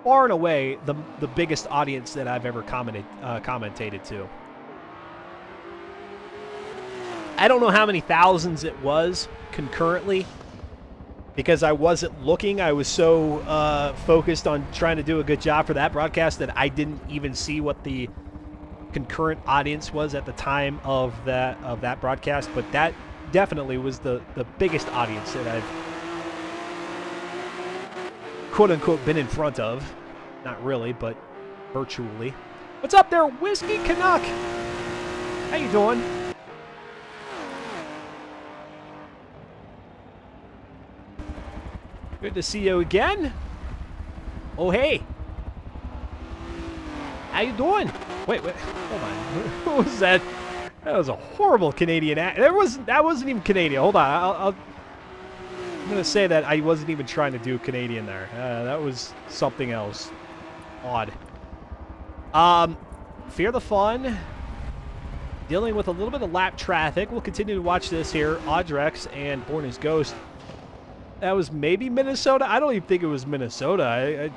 Far and away, the biggest audience that I've ever commentated to. I don't know how many thousands it was concurrently, because I wasn't looking. I was so focused on trying to do a good job for that broadcast that I didn't even see what the concurrent audience was at the time of that broadcast, but that definitely was the biggest audience that I've quote-unquote been in front of. Not really, but virtually. What's up there, Whiskey Canuck? How you doing? Good to see you again. Oh, hey. How you doing? Wait, hold on. What was that? That was a horrible Canadian accent. That wasn't even Canadian. Hold on. I'm going to say that I wasn't even trying to do Canadian there. That was something else. Odd. Fear the Fun. Dealing with a little bit of lap traffic. We'll continue to watch this here. Audrex and Born as Ghost. That was maybe Minnesota. I don't even think it was Minnesota.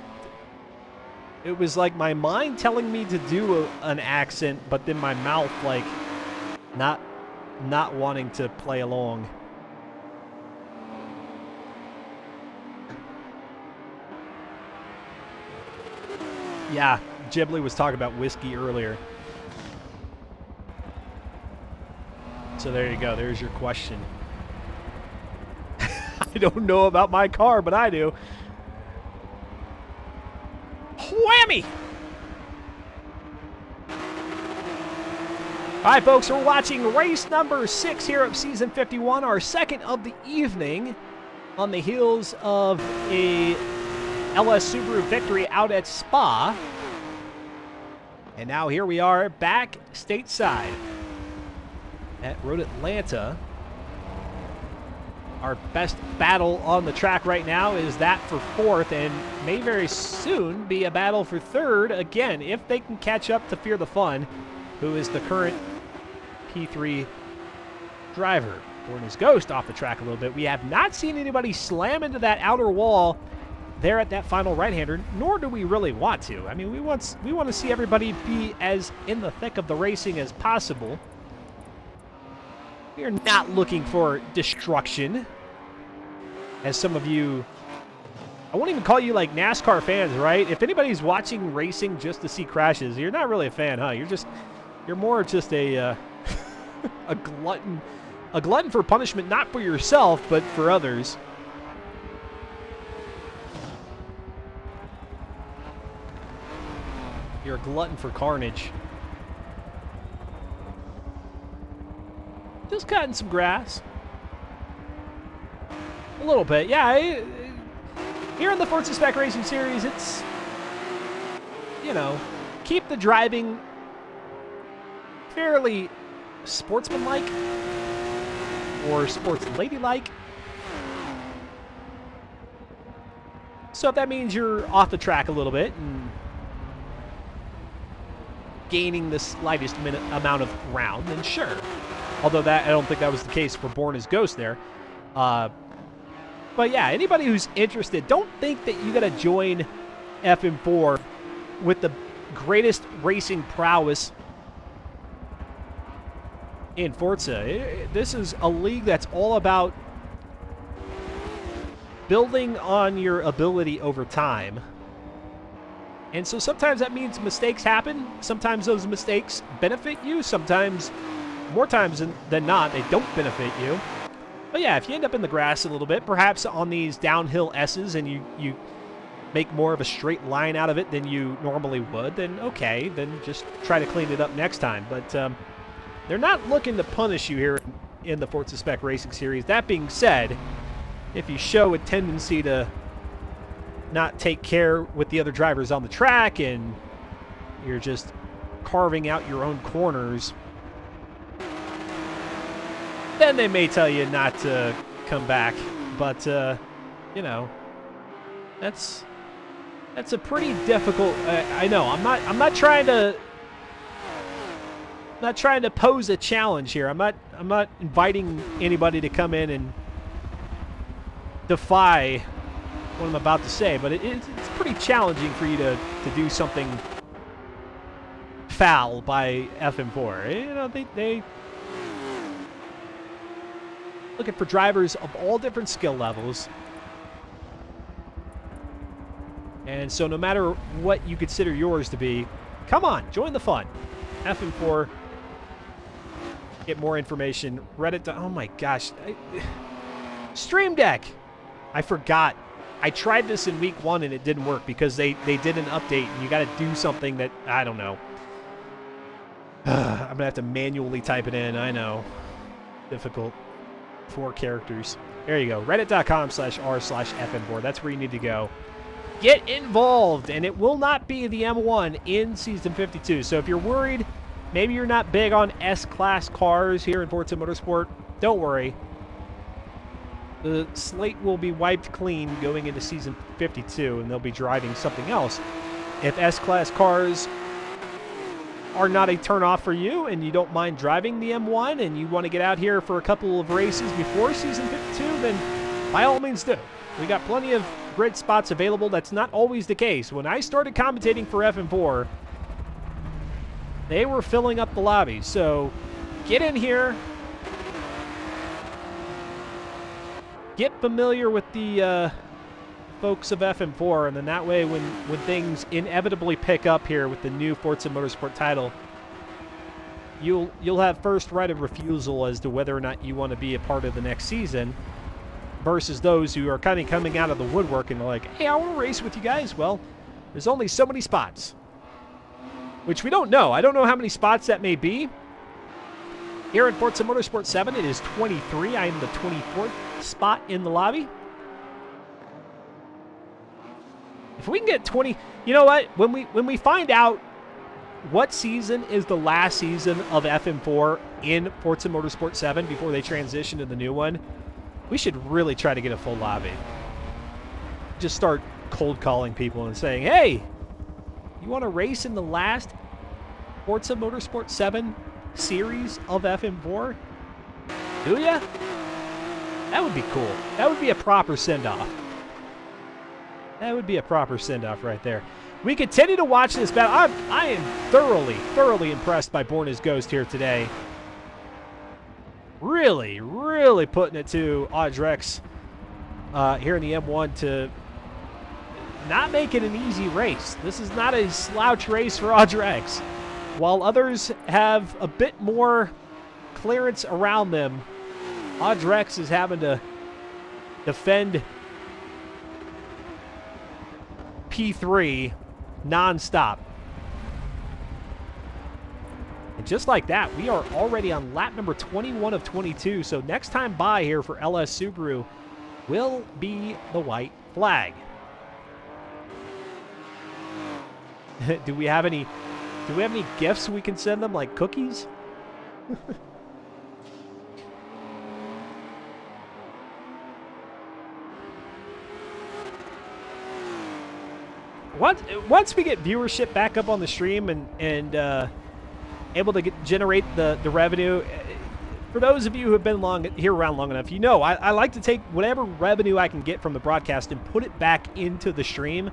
It was like my mind telling me to do an accent, but then my mouth, like, not not wanting to play along. Yeah, Ghibli was talking about whiskey earlier. So there you go. There's your question. I don't know about my car, but I do. Whammy! All right, folks, we're watching race number 6 here of Season 51, our second of the evening, on the heels of a LS Subaru victory out at Spa. And now here we are back stateside at Road Atlanta. Our best battle on the track right now is that for 4th, and may very soon be a battle for 3rd, again, if they can catch up to Fear the Fun, who is the current P3 driver. Born his Ghost off the track a little bit. We have not seen anybody slam into that outer wall there at that final right-hander, nor do we really want to. I mean, we want to see everybody be as in the thick of the racing as possible. We are not looking for destruction, as some of you, I won't even call you like NASCAR fans, right? If anybody's watching racing just to see crashes, you're not really a fan, huh? You're more just a a glutton for punishment, not for yourself, but for others. You're a glutton for carnage. Just cutting some grass. A little bit, yeah. Here in the Forza Spec Racing Series, it's, you know, keep the driving fairly sportsmanlike or sports ladylike. So if that means you're off the track a little bit and gaining the slightest amount of ground, then sure. Although I don't think that was the case for Born as Ghost there. But yeah, anybody who's interested, don't think that you got to join FM4 with the greatest racing prowess in Forza. This is a league that's all about building on your ability over time. And so sometimes that means mistakes happen. Sometimes those mistakes benefit you. Sometimes, more times than not, they don't benefit you. But yeah, if you end up in the grass a little bit, perhaps on these downhill S's, and you make more of a straight line out of it than you normally would, then okay, then just try to clean it up next time. But they're not looking to punish you here in the Forza Spec Racing Series. That being said, if you show a tendency to not take care with the other drivers on the track and you're just carving out your own corners, then they may tell you not to come back. But you know, that's a pretty difficult. I know I'm not trying to pose a challenge here. I'm not inviting anybody to come in and defy what I'm about to say, but it's pretty challenging for you to do something foul by FM4. You know, they looking for drivers of all different skill levels. And so no matter what you consider yours to be, come on, join the fun. FM4, get more information. Reddit, oh my gosh. Stream Deck, I forgot. I tried this in week 1 and it didn't work because they did an update and you got to do something that, I don't know. I'm going to have to manually type it in. I know. Difficult. 4 characters. There you go. Reddit.com/r/FM4. That's where you need to go. Get involved, and it will not be the M1 in Season 52. So if you're worried, maybe you're not big on S-Class cars here in Forza Motorsport, don't worry. The slate will be wiped clean going into Season 52, and they'll be driving something else. If S-Class cars are not a turn-off for you, and you don't mind driving the M1, and you want to get out here for a couple of races before Season 52, then by all means do. We got plenty of grid spots available. That's not always the case. When I started commentating for FM4, they were filling up the lobby. So get in here, get familiar with the folks of FM4, and then that way when things inevitably pick up here with the new Forza Motorsport title, you'll have first right of refusal as to whether or not you want to be a part of the next season, versus those who are kind of coming out of the woodwork and like, hey, I want to race with you guys. Well, there's only so many spots, which we don't know. I don't know how many spots that may be. Here in Forza Motorsport 7, it is 23. I am the 24th spot in the lobby. If we can get 20, you know what? When we find out what season is the last season of FM4 in Forza Motorsport 7 before they transition to the new one, we should really try to get a full lobby. Just start cold calling people and saying, hey, you want to race in the last Forza Motorsport 7 series of FM4? Do ya? That would be cool. That would be a proper send-off. That would be a proper send-off right there. We continue to watch this battle. I am thoroughly impressed by Born as Ghost here today. Really putting it to Audrex here in the M1 to not make it an easy race. This is not a slouch race for Audrex. While others have a bit more clearance around them, Audrex is having to defend P3 non-stop. And just like that, we are already on lap number 21 of 22. So next time by here for LS Subaru will be the white flag. Do we have any gifts we can send them, like cookies? Once we get viewership back up on the stream and able to generate the revenue, for those of you who have been around long enough, you know I like to take whatever revenue I can get from the broadcast and put it back into the stream.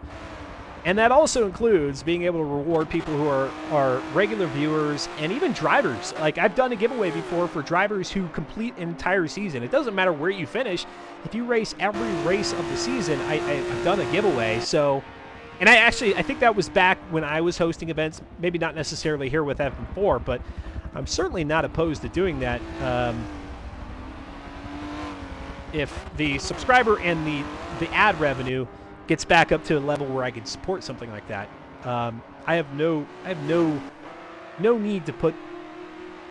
And that also includes being able to reward people who are regular viewers and even drivers. Like, I've done a giveaway before for drivers who complete an entire season. It doesn't matter where you finish. If you race every race of the season, I've done a giveaway. So, and I think that was back when I was hosting events, maybe not necessarily here with FM4, but I'm certainly not opposed to doing that. If the subscriber and the ad revenue gets back up to a level where I can support something like that. I have no need to put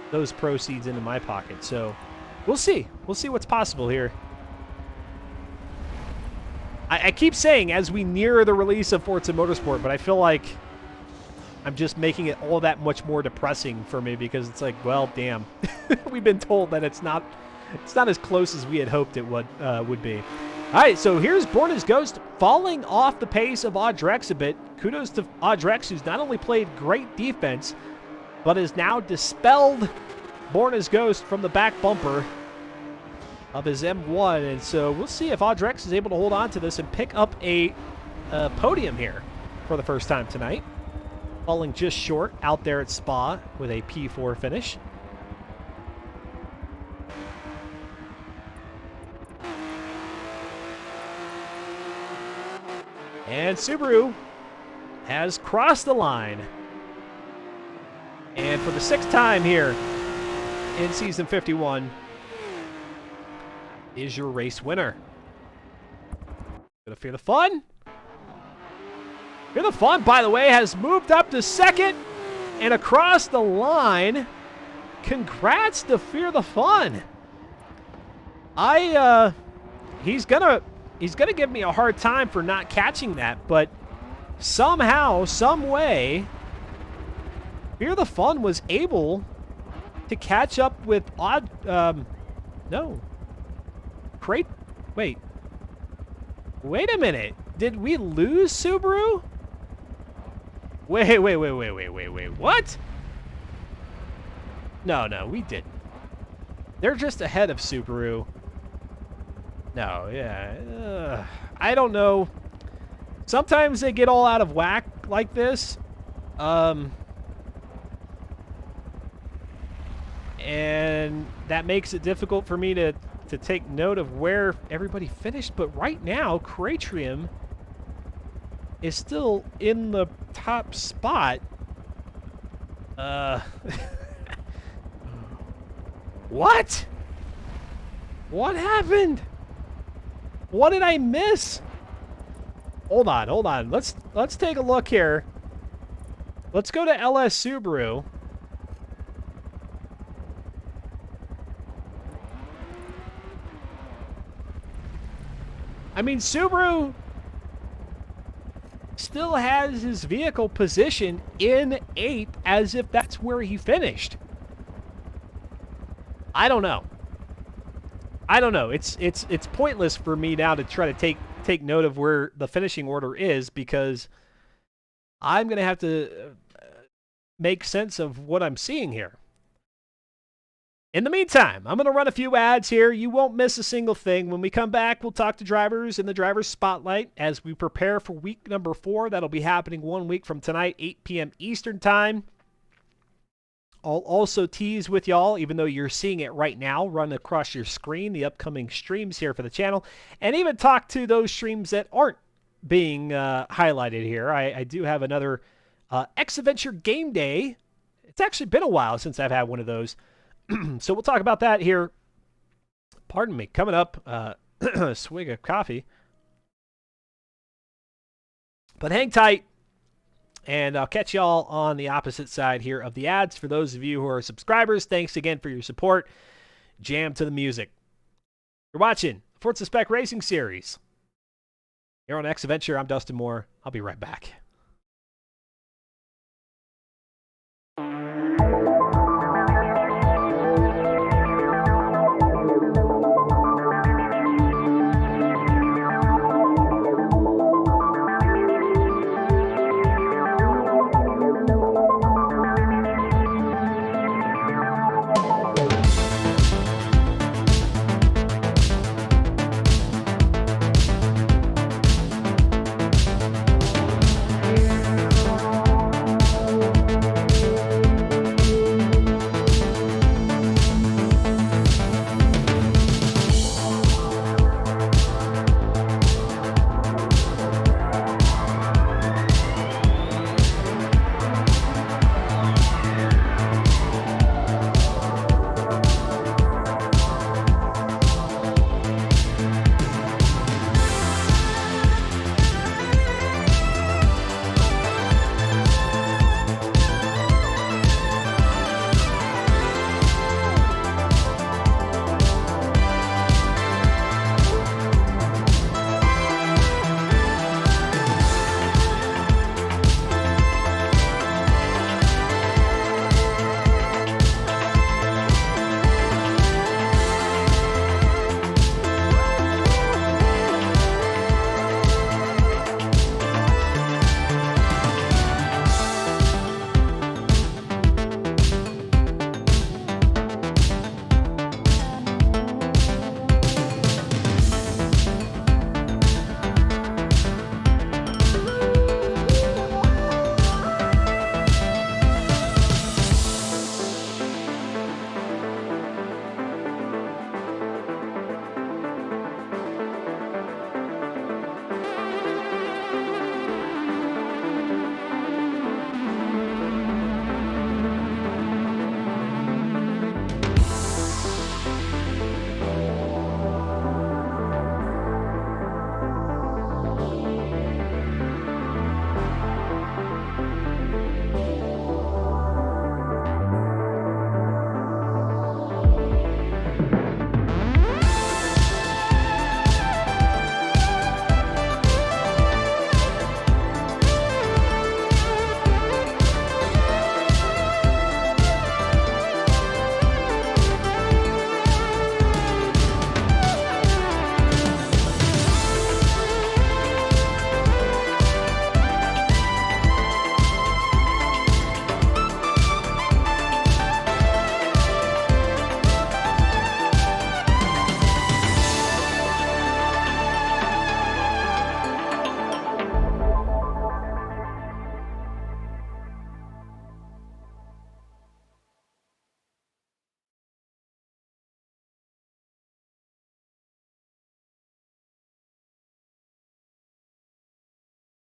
those proceeds into my pocket. So we'll see. We'll see what's possible here. I keep saying as we near the release of Forza Motorsport, but I feel like I'm just making it all that much more depressing for me because it's like, well, damn, we've been told that it's not as close as we had hoped it would be. All right, so here's Born as Ghost falling off the pace of Audrex a bit. Kudos to Audrex, who's not only played great defense, but has now dispelled Born as Ghost from the back bumper of his M1. And so we'll see if Audrex is able to hold on to this and pick up a podium here for the first time tonight. Falling just short out there at Spa with a P4 finish. And Subaru has crossed the line. And for the 6th time here in Season 51 is your race winner. Gonna Fear the Fun. Fear the Fun, by the way, has moved up to 2nd and across the line. Congrats to Fear the Fun. He's gonna give me a hard time for not catching that, but somehow, some way, Fear the Fun was able to catch up with Wait a minute. Did we lose Subaru? Wait, what? No, we didn't. They're just ahead of Subaru. No, yeah. I don't know. Sometimes they get all out of whack like this. And that makes it difficult for me to to take note of where everybody finished, but right now, Cratrium is still in the top spot. What? What happened? What did I miss? Hold on. Let's take a look here. Let's go to LS Subaru. I mean, Subaru still has his vehicle positioned in 8th as if that's where he finished. I don't know. It's pointless for me now to try to take note of where the finishing order is, because I'm going to have to make sense of what I'm seeing here. In the meantime, I'm going to run a few ads here. You won't miss a single thing. When we come back, we'll talk to drivers in the driver's spotlight as we prepare for week number 4. That'll be happening 1 week from tonight, 8 p.m. Eastern Time. I'll also tease with y'all, even though you're seeing it right now, run across your screen, the upcoming streams here for the channel, and even talk to those streams that aren't being highlighted here. I do have another X-Adventure Game Day. It's actually been a while since I've had one of those. So we'll talk about that here. Pardon me. Coming up, a swig of coffee. But hang tight, and I'll catch y'all on the opposite side here of the ads. For those of you who are subscribers, thanks again for your support. Jam to the music. You're watching Forza Spec Racing Series. Here on X-Adventure, I'm Dustin Moore. I'll be right back.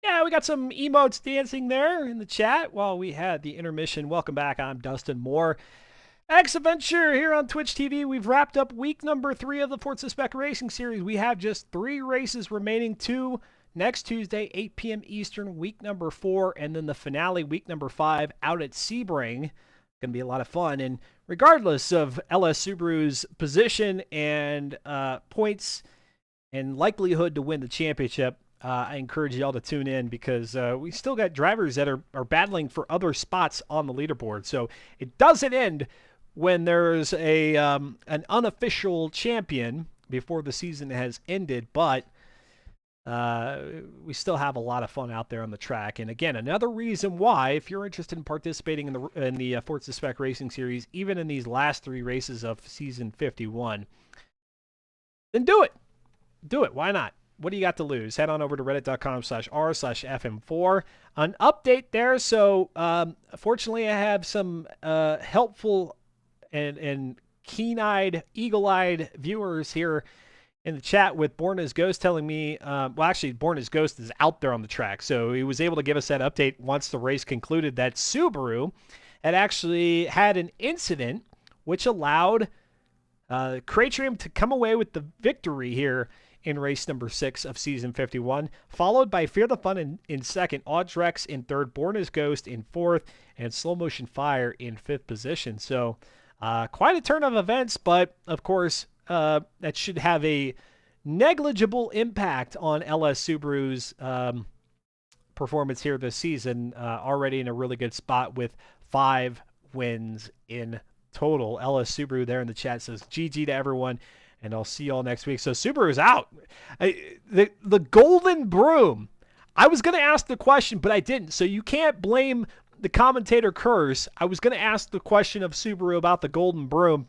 Yeah, we got some emotes dancing there in the chat while we had the intermission. Welcome back. I'm Dustin Moore. X Adventure here on Twitch TV. We've wrapped up week number 3 of the Forza Spec Racing Series. We have just 3 races remaining. 2 next Tuesday, 8 p.m. Eastern, week number 4, and then the finale, week number 5, out at Sebring. Going to be a lot of fun. And regardless of LS Subaru's position and points and likelihood to win the championship, I encourage y'all to tune in because we still got drivers that are battling for other spots on the leaderboard. So it doesn't end when there's an unofficial champion before the season has ended, but we still have a lot of fun out there on the track. And again, another reason why, if you're interested in participating in the Forza Spec Racing Series, even in these last 3 races of season 51, then do it. Do it. Why not? What do you got to lose? Head on over to reddit.com/r/fm4. An update there. So, fortunately, I have some helpful and keen-eyed, eagle-eyed viewers here in the chat with Born as Ghost telling me, well, actually, Born as Ghost is out there on the track. So he was able to give us that update once the race concluded that Subaru had actually had an incident which allowed Cratrium to come away with the victory here in race number 6 of season 51, followed by Fear the Fun in second, Audrex in third, Born as Ghost in fourth, and Slow Motion Fire in fifth position. So quite a turn of events, but of course that should have a negligible impact on LS Subaru's performance here this season. Already in a really good spot with 5 wins in total. LS Subaru there in the chat says GG to everyone, and I'll see y'all next week. So Subaru's out. The golden broom. I was going to ask the question, but I didn't. So you can't blame the commentator curse. I was going to ask the question of Subaru about the golden broom.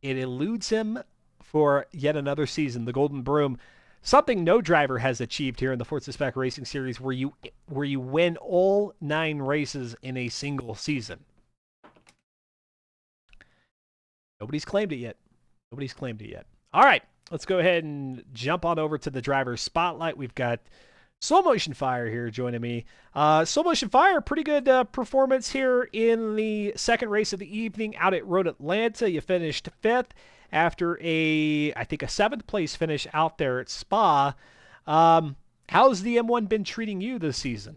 It eludes him for yet another season. The golden broom, something no driver has achieved here in the Forza Spec Racing Series, where you win all 9 races in a single season. Nobody's claimed it yet. All right, let's go ahead and jump on over to the driver's spotlight. We've got Slow Motion Fire here joining me. Slow Motion Fire, pretty good performance here in the second race of the evening out at Road Atlanta. You finished 5th after I think a 7th place finish out there at Spa. How's the M1 been treating you this season?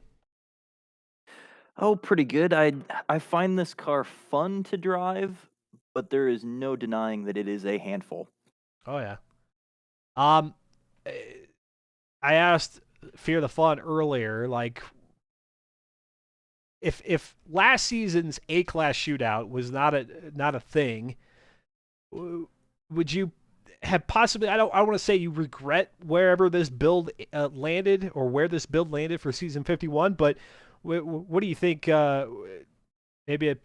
Oh, pretty good. I find this car fun to drive, but there is no denying that it is a handful. Oh yeah. I asked Fear the Fun earlier, like if last season's A-class shootout was not a thing, would you have possibly, I want to say you regret wherever this build landed or where this build landed for season 51, but what do you think? Maybe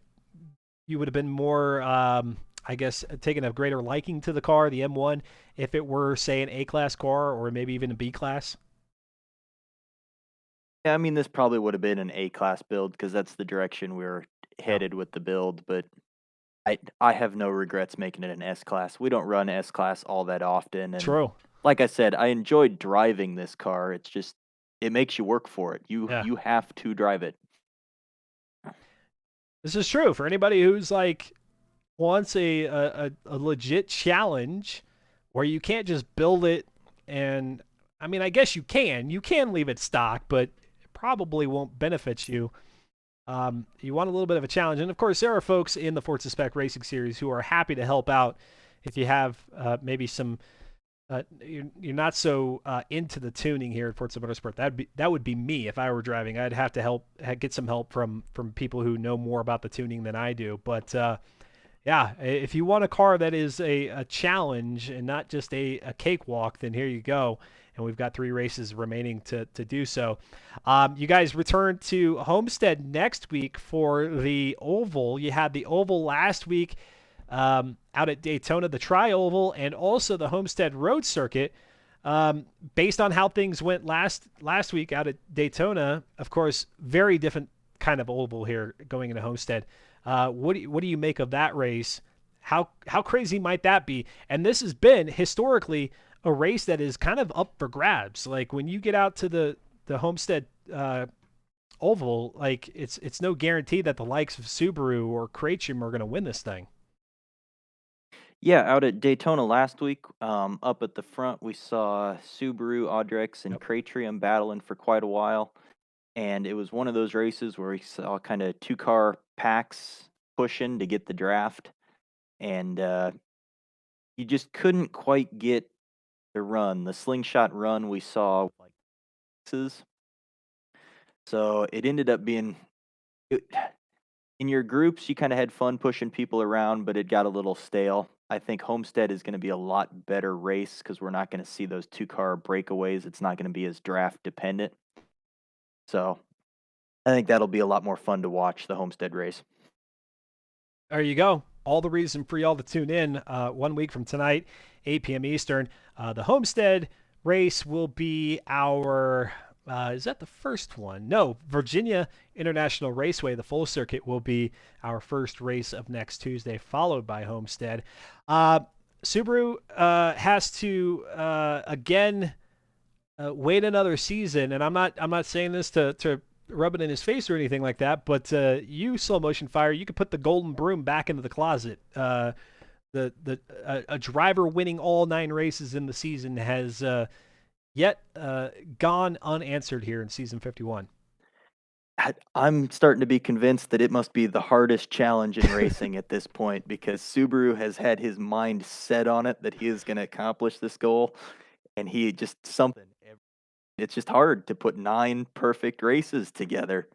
you would have been more, I guess, taking a greater liking to the car, the M1, if it were, say, an A-class car or maybe even a B-class? Yeah, I mean, this probably would have been an A-class build because that's the direction we were headed with the build, but I have no regrets making it an S-class. We don't run S-class all that often. And True. like I said, I enjoyed driving this car. It's just, it makes you work for it. You have to drive it. This is true for anybody who's like wants a legit challenge where you can't just build it. And I mean, I guess you can leave it stock, but it probably won't benefit you. You want a little bit of a challenge. And of course, there are folks in the Forza Spec Racing Series who are happy to help out if you have maybe some you're not so into the tuning here at Forza Motorsport. That would be me if I were driving. I'd have to get some help from people who know more about the tuning than I do. But yeah, if you want a car that is a challenge and not just a cakewalk, then here you go. And we've got 3 races remaining to do so. You guys return to Homestead next week for the Oval. You had the Oval last week out at Daytona, the Tri-Oval, and also the Homestead Road Circuit. Based on how things went last week out at Daytona, of course, very different kind of oval here going into Homestead. What do you make of that race? How crazy might that be? And this has been historically a race that is kind of up for grabs. Like when you get out to the Homestead Oval, like it's no guarantee that the likes of Subaru or Krachim are going to win this thing. Yeah, out at Daytona last week, up at the front, we saw Subaru, Audrex, and Yep. Kratrium battling for quite a while. And it was one of those races where we saw kind of two-car packs pushing to get the draft. And you just couldn't quite get the run, the slingshot run we saw. So it ended up being... in your groups, you kind of had fun pushing people around, but it got a little stale. I think Homestead is going to be a lot better race because we're not going to see those two-car breakaways. It's not going to be as draft dependent. So I think that'll be a lot more fun to watch, the Homestead race. There you go. All the reason for y'all to tune in 1 week from tonight, 8 p.m. Eastern. The Homestead race will be our... is that the first one? No, Virginia International Raceway, the full circuit, will be our first race of next Tuesday, followed by Homestead. Subaru has to again wait another season, and I'm not saying this to rub it in his face or anything like that, but you, Slow Motion Fire, you could put the golden broom back into the closet. A driver winning all 9 races in the season has yet gone unanswered here in season 51. I'm starting to be convinced that it must be the hardest challenge in racing at this point, because Subaru has had his mind set on it that he is going to accomplish this goal, and he just something. It's just hard to put 9 perfect races together.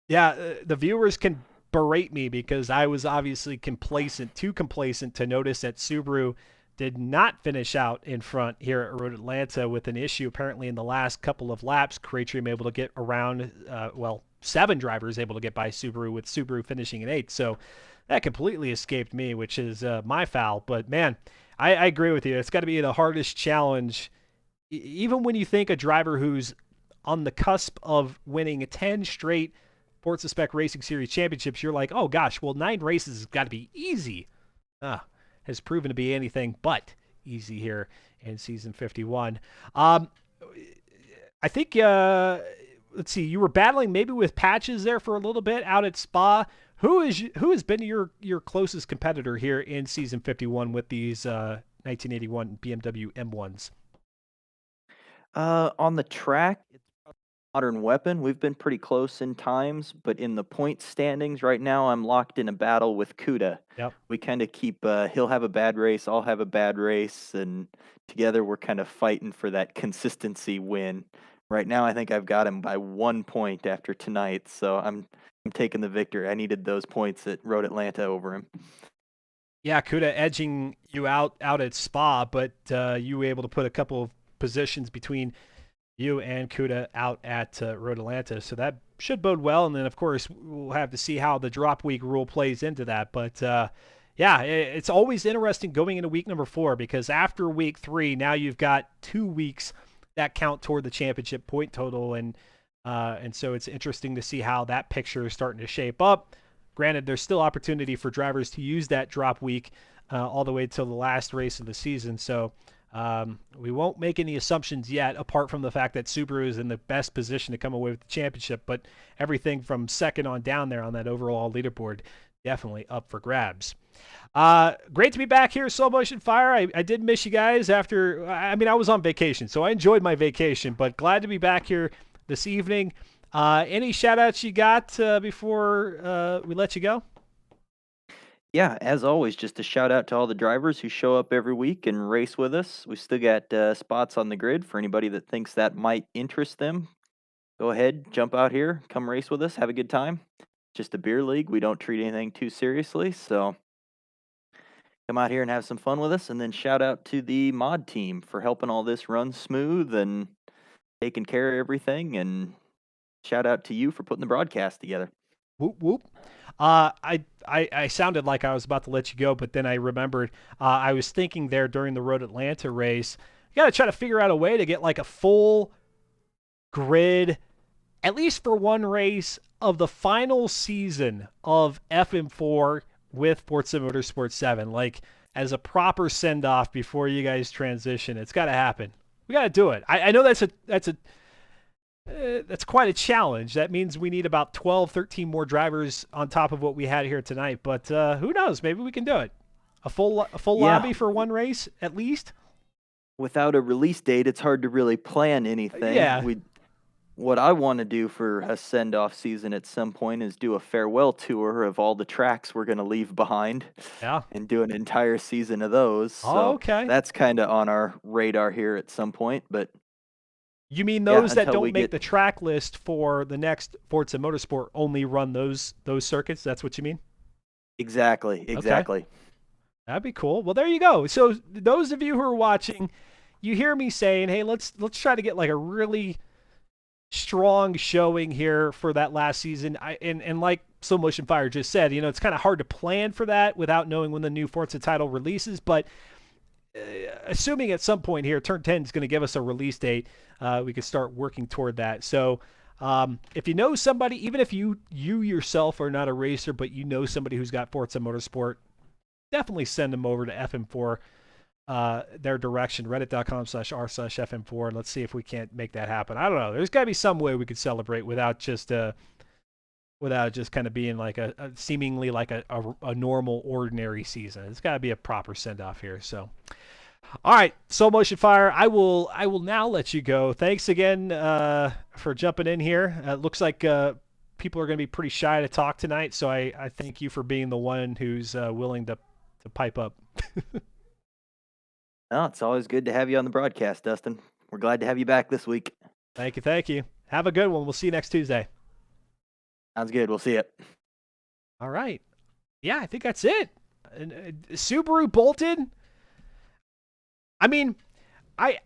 Yeah, the viewers can berate me because I was obviously too complacent to notice that Subaru did not finish out in front here at Road Atlanta with an issue apparently in the last couple of laps. Kratrium able to get around, 7 drivers able to get by Subaru, with Subaru finishing in 8th. So that completely escaped me, which is my foul. But man, I agree with you. It's got to be the hardest challenge. Even when you think a driver who's on the cusp of winning 10 straight Forza Spec Racing Series championships, you're like, oh gosh, well, 9 races has got to be easy. Has proven to be anything but easy here in season 51. I think, let's see, you were battling maybe with Patches there for a little bit out at Spa. Who has been your closest competitor here in season 51 with these 1981 BMW M1s? On the track, it's Modern Weapon. We've been pretty close in times, but in the point standings right now, I'm locked in a battle with Kuda. Yep. We kind of keep, he'll have a bad race, I'll have a bad race, and together we're kind of fighting for that consistency win. Right now, I think I've got him by 1 point after tonight, so I'm taking the victory. I needed those points at Road Atlanta over him. Yeah, Kuda edging you out at Spa, but you were able to put a couple of positions between you and Kuda out at Road Atlanta, so that should bode well. And then, of course, we'll have to see how the drop week rule plays into that. But yeah, it's always interesting going into week number 4, because after week 3, now you've got 2 weeks that count toward the championship point total, and so it's interesting to see how that picture is starting to shape up. Granted, there's still opportunity for drivers to use that drop week all the way till the last race of the season. So we won't make any assumptions yet, apart from the fact that Subaru is in the best position to come away with the championship. But everything from second on down there on that overall leaderboard, definitely up for grabs. Great to be back here, Slow Motion Fire. I did miss you guys after, I was on vacation, so I enjoyed my vacation, but glad to be back here this evening. Any shout outs you got before we let you go? Yeah, as always, just a shout out to all the drivers who show up every week and race with us. We still got spots on the grid for anybody that thinks that might interest them. Go ahead, jump out here, come race with us, have a good time. Just a beer league. We don't treat anything too seriously, so come out here and have some fun with us. And then shout out to the mod team for helping all this run smooth and taking care of everything. And shout out to you for putting the broadcast together. Whoop whoop. I sounded like I was about to let you go, but then I remembered I was thinking there during the Road Atlanta race, you got to try to figure out a way to get like a full grid, at least for one race, of the final season of FM4 with Forza Motorsport 7, like as a proper send-off before you guys transition. It's got to happen. We got to do it. I know that's a that's quite a challenge. That means we need about 12, 13 more drivers on top of what we had here tonight. But who knows? Maybe we can do it. A full Yeah. lobby for one race at least. Without a release date, it's hard to really plan anything. Yeah. What I want to do for a send-off season at some point is do a farewell tour of all the tracks we're going to leave behind. Yeah. And do an entire season of those. Oh, So okay. that's kind of on our radar here at some point. But you mean those that until we don't make get- the track list for the next Forza Motorsport only run those circuits? That's what you mean? Exactly. That'd be cool. Well, there you go. So those of you who are watching, you hear me saying, "Hey, let's try to get like a really strong showing here for that last season." And like Slow Motion Fire just said, it's kind of hard to plan for that without knowing when the new Forza title releases. But assuming at some point here, Turn 10 is going to give us a release date, we can start working toward that. So if you know somebody, even if you yourself are not a racer, but you know somebody who's got Forza Motorsport, definitely send them over to FM4, their direction, reddit.com/r/FM4, and let's see if we can't make that happen. I don't know. There's got to be some way we could celebrate without just kind of being like a seemingly like a normal, ordinary season. It's got to be a proper send-off here. So, all right, Soul Motion Fire, I will now let you go. Thanks again for jumping in here. It looks like people are going to be pretty shy to talk tonight, so I thank you for being the one who's willing to pipe up. No, it's always good to have you on the broadcast, Dustin. We're glad to have you back this week. Thank you. Have a good one. We'll see you next Tuesday. Sounds good. We'll see you. All right. Yeah, I think that's it. Subaru bolted. I mean, I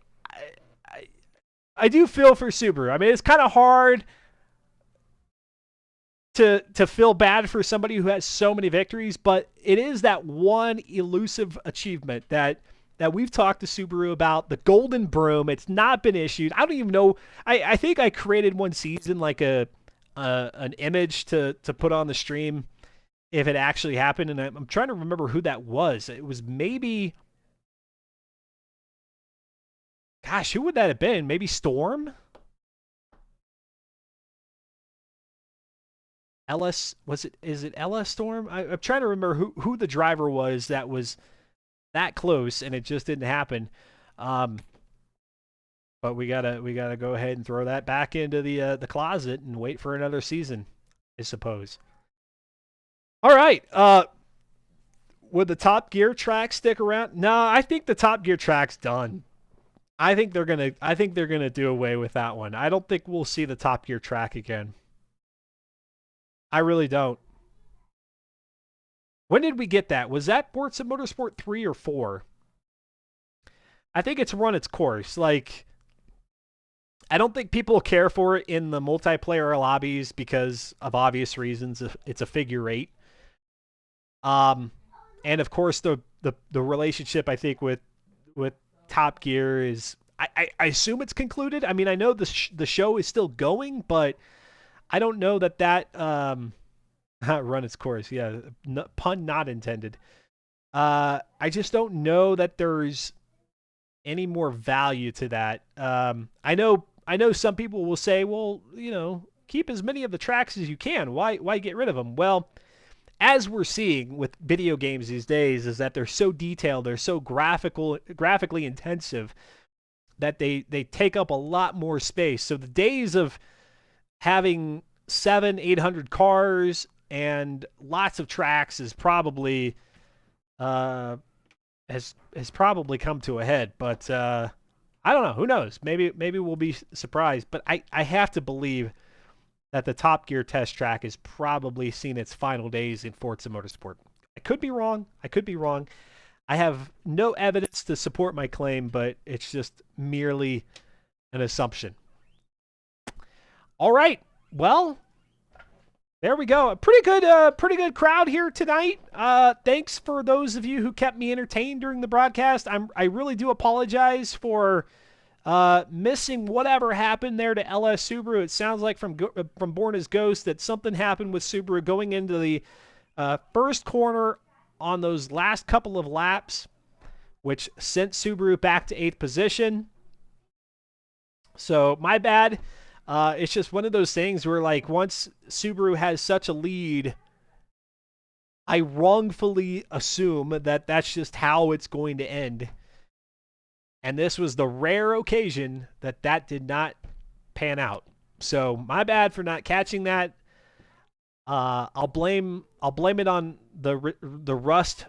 do feel for Subaru. I mean, it's kind of hard to feel bad for somebody who has so many victories, but it is that one elusive achievement that we've talked to Subaru about, the Golden Broom. It's not been issued. I don't even know. I think I created one season like an image to put on the stream if it actually happened, and I'm trying to remember who that was. It was maybe, gosh, who would that have been? Maybe Storm? Ellis, is it Ella Storm? I'm trying to remember who the driver was that was that close, and it just didn't happen. But we gotta go ahead and throw that back into the closet and wait for another season, I suppose. All right. Would the Top Gear track stick around? No, I think the Top Gear track's done. I think they're gonna do away with that one. I don't think we'll see the Top Gear track again. I really don't. When did we get that? Was that Forza Motorsport 3 or 4? I think it's run its course. Like, I don't think people care for it in the multiplayer lobbies because of obvious reasons. It's a figure 8. And of course the relationship, I think, with Top Gear is, I assume it's concluded. I mean, I know the show is still going, but I don't know that run its course. Yeah, pun not intended. I just don't know that there's any more value to that. I know some people will say, well, keep as many of the tracks as you can. Why get rid of them? Well, as we're seeing with video games these days, is that they're so detailed, they're so graphically intensive that they take up a lot more space. So the days of having 700-800 cars and lots of tracks is probably has probably come to a head. But I don't know. Who knows? Maybe we'll be surprised. But I have to believe that the Top Gear test track has probably seen its final days in Forza Motorsport. I could be wrong. I have no evidence to support my claim, but it's just merely an assumption. All right. Well, there we go. A pretty good crowd here tonight. Thanks for those of you who kept me entertained during the broadcast. I really do apologize for missing whatever happened there to LS Subaru. It sounds like from Born as Ghost that something happened with Subaru going into the first corner on those last couple of laps, which sent Subaru back to 8th position. So my bad. It's just one of those things where, like, once Subaru has such a lead, I wrongfully assume that that's just how it's going to end. And this was the rare occasion that that did not pan out. So my bad for not catching that. I'll blame it on the rust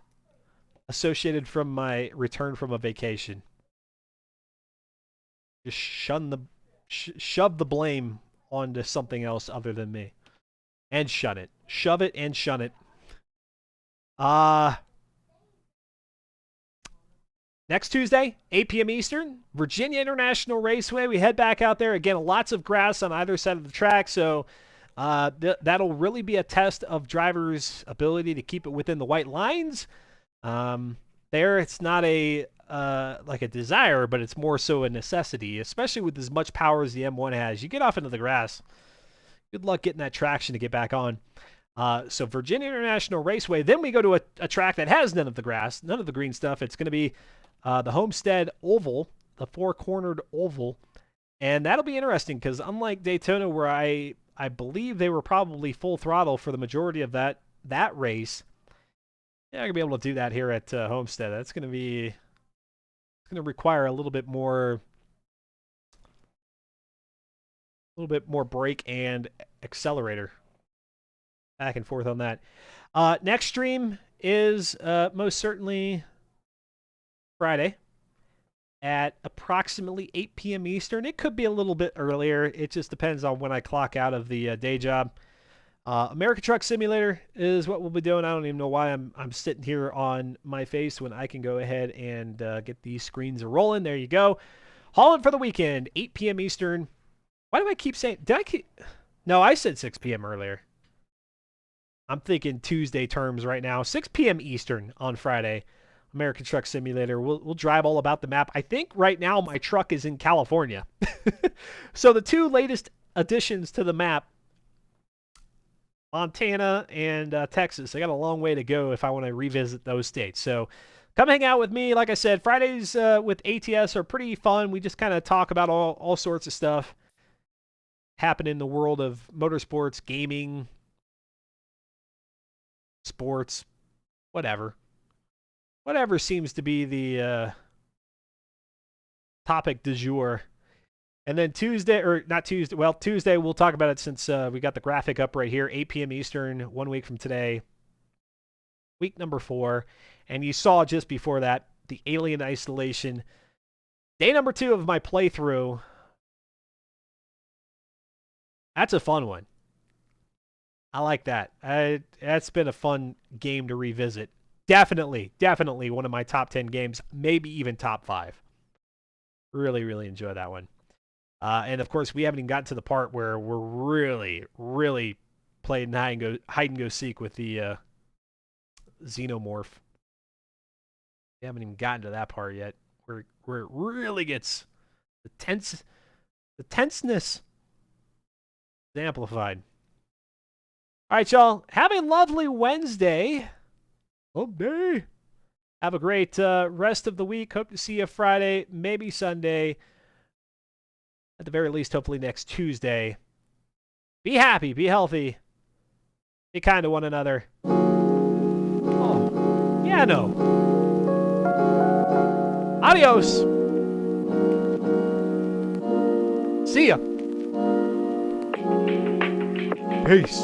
associated from my return from a vacation. Just shove the blame onto something else other than me, and shun it. Shove it and shun it. Next Tuesday, 8 p.m. Eastern, Virginia International Raceway. We head back out there. Again, lots of grass on either side of the track, so that'll really be a test of drivers' ability to keep it within the white lines. There, it's not a like a desire, but it's more so a necessity, especially with as much power as the M1 has. You get off into the grass, good luck getting that traction to get back on. So Virginia International Raceway. Then we go to a track that has none of the grass, none of the green stuff. It's going to be the Homestead Oval, the four-cornered oval. And that'll be interesting because unlike Daytona, where I believe they were probably full throttle for the majority of that race, yeah, I'm going to be able to do that here at Homestead. That's going to require a little bit more brake and accelerator. Back and forth on that. Next stream is most certainly Friday at approximately 8 p.m. Eastern. It could be a little bit earlier. It just depends on when I clock out of the day job. American Truck Simulator is what we'll be doing. I don't even know why I'm sitting here on my face when I can go ahead and get these screens a rolling. There you go. Hauling for the weekend, 8 p.m. Eastern. Why do I keep saying... No, I said 6 p.m. earlier. I'm thinking Tuesday terms right now. 6 p.m. Eastern on Friday. American Truck Simulator. We'll drive all about the map. I think right now my truck is in California. So the two latest additions to the map, Montana and Texas. I got a long way to go if I want to revisit those states. So come hang out with me. Like I said, Fridays with ATS are pretty fun. We just kind of talk about all sorts of stuff happen in the world of motorsports, gaming, sports, whatever seems to be the topic du jour. And then Tuesday we'll talk about it since we got the graphic up right here, 8 p.m. Eastern, 1 week from today, week number 4. And you saw just before that the Alien Isolation, day number 2 of my playthrough. That's a fun one. I like that. That's been a fun game to revisit. Definitely one of my top 10 games, maybe even top 5. Really, really enjoy that one. And of course, we haven't even gotten to the part where we're really, really playing hide and go seek with the xenomorph. We haven't even gotten to that part yet, where it really gets the tenseness is amplified. All right, y'all. Have a lovely Wednesday. Day. Have a great rest of the week. Hope to see you Friday, maybe Sunday. At the very least, hopefully next Tuesday. Be happy, be healthy, be kind to one another. Oh, yeah, no. Adios. See ya. Peace.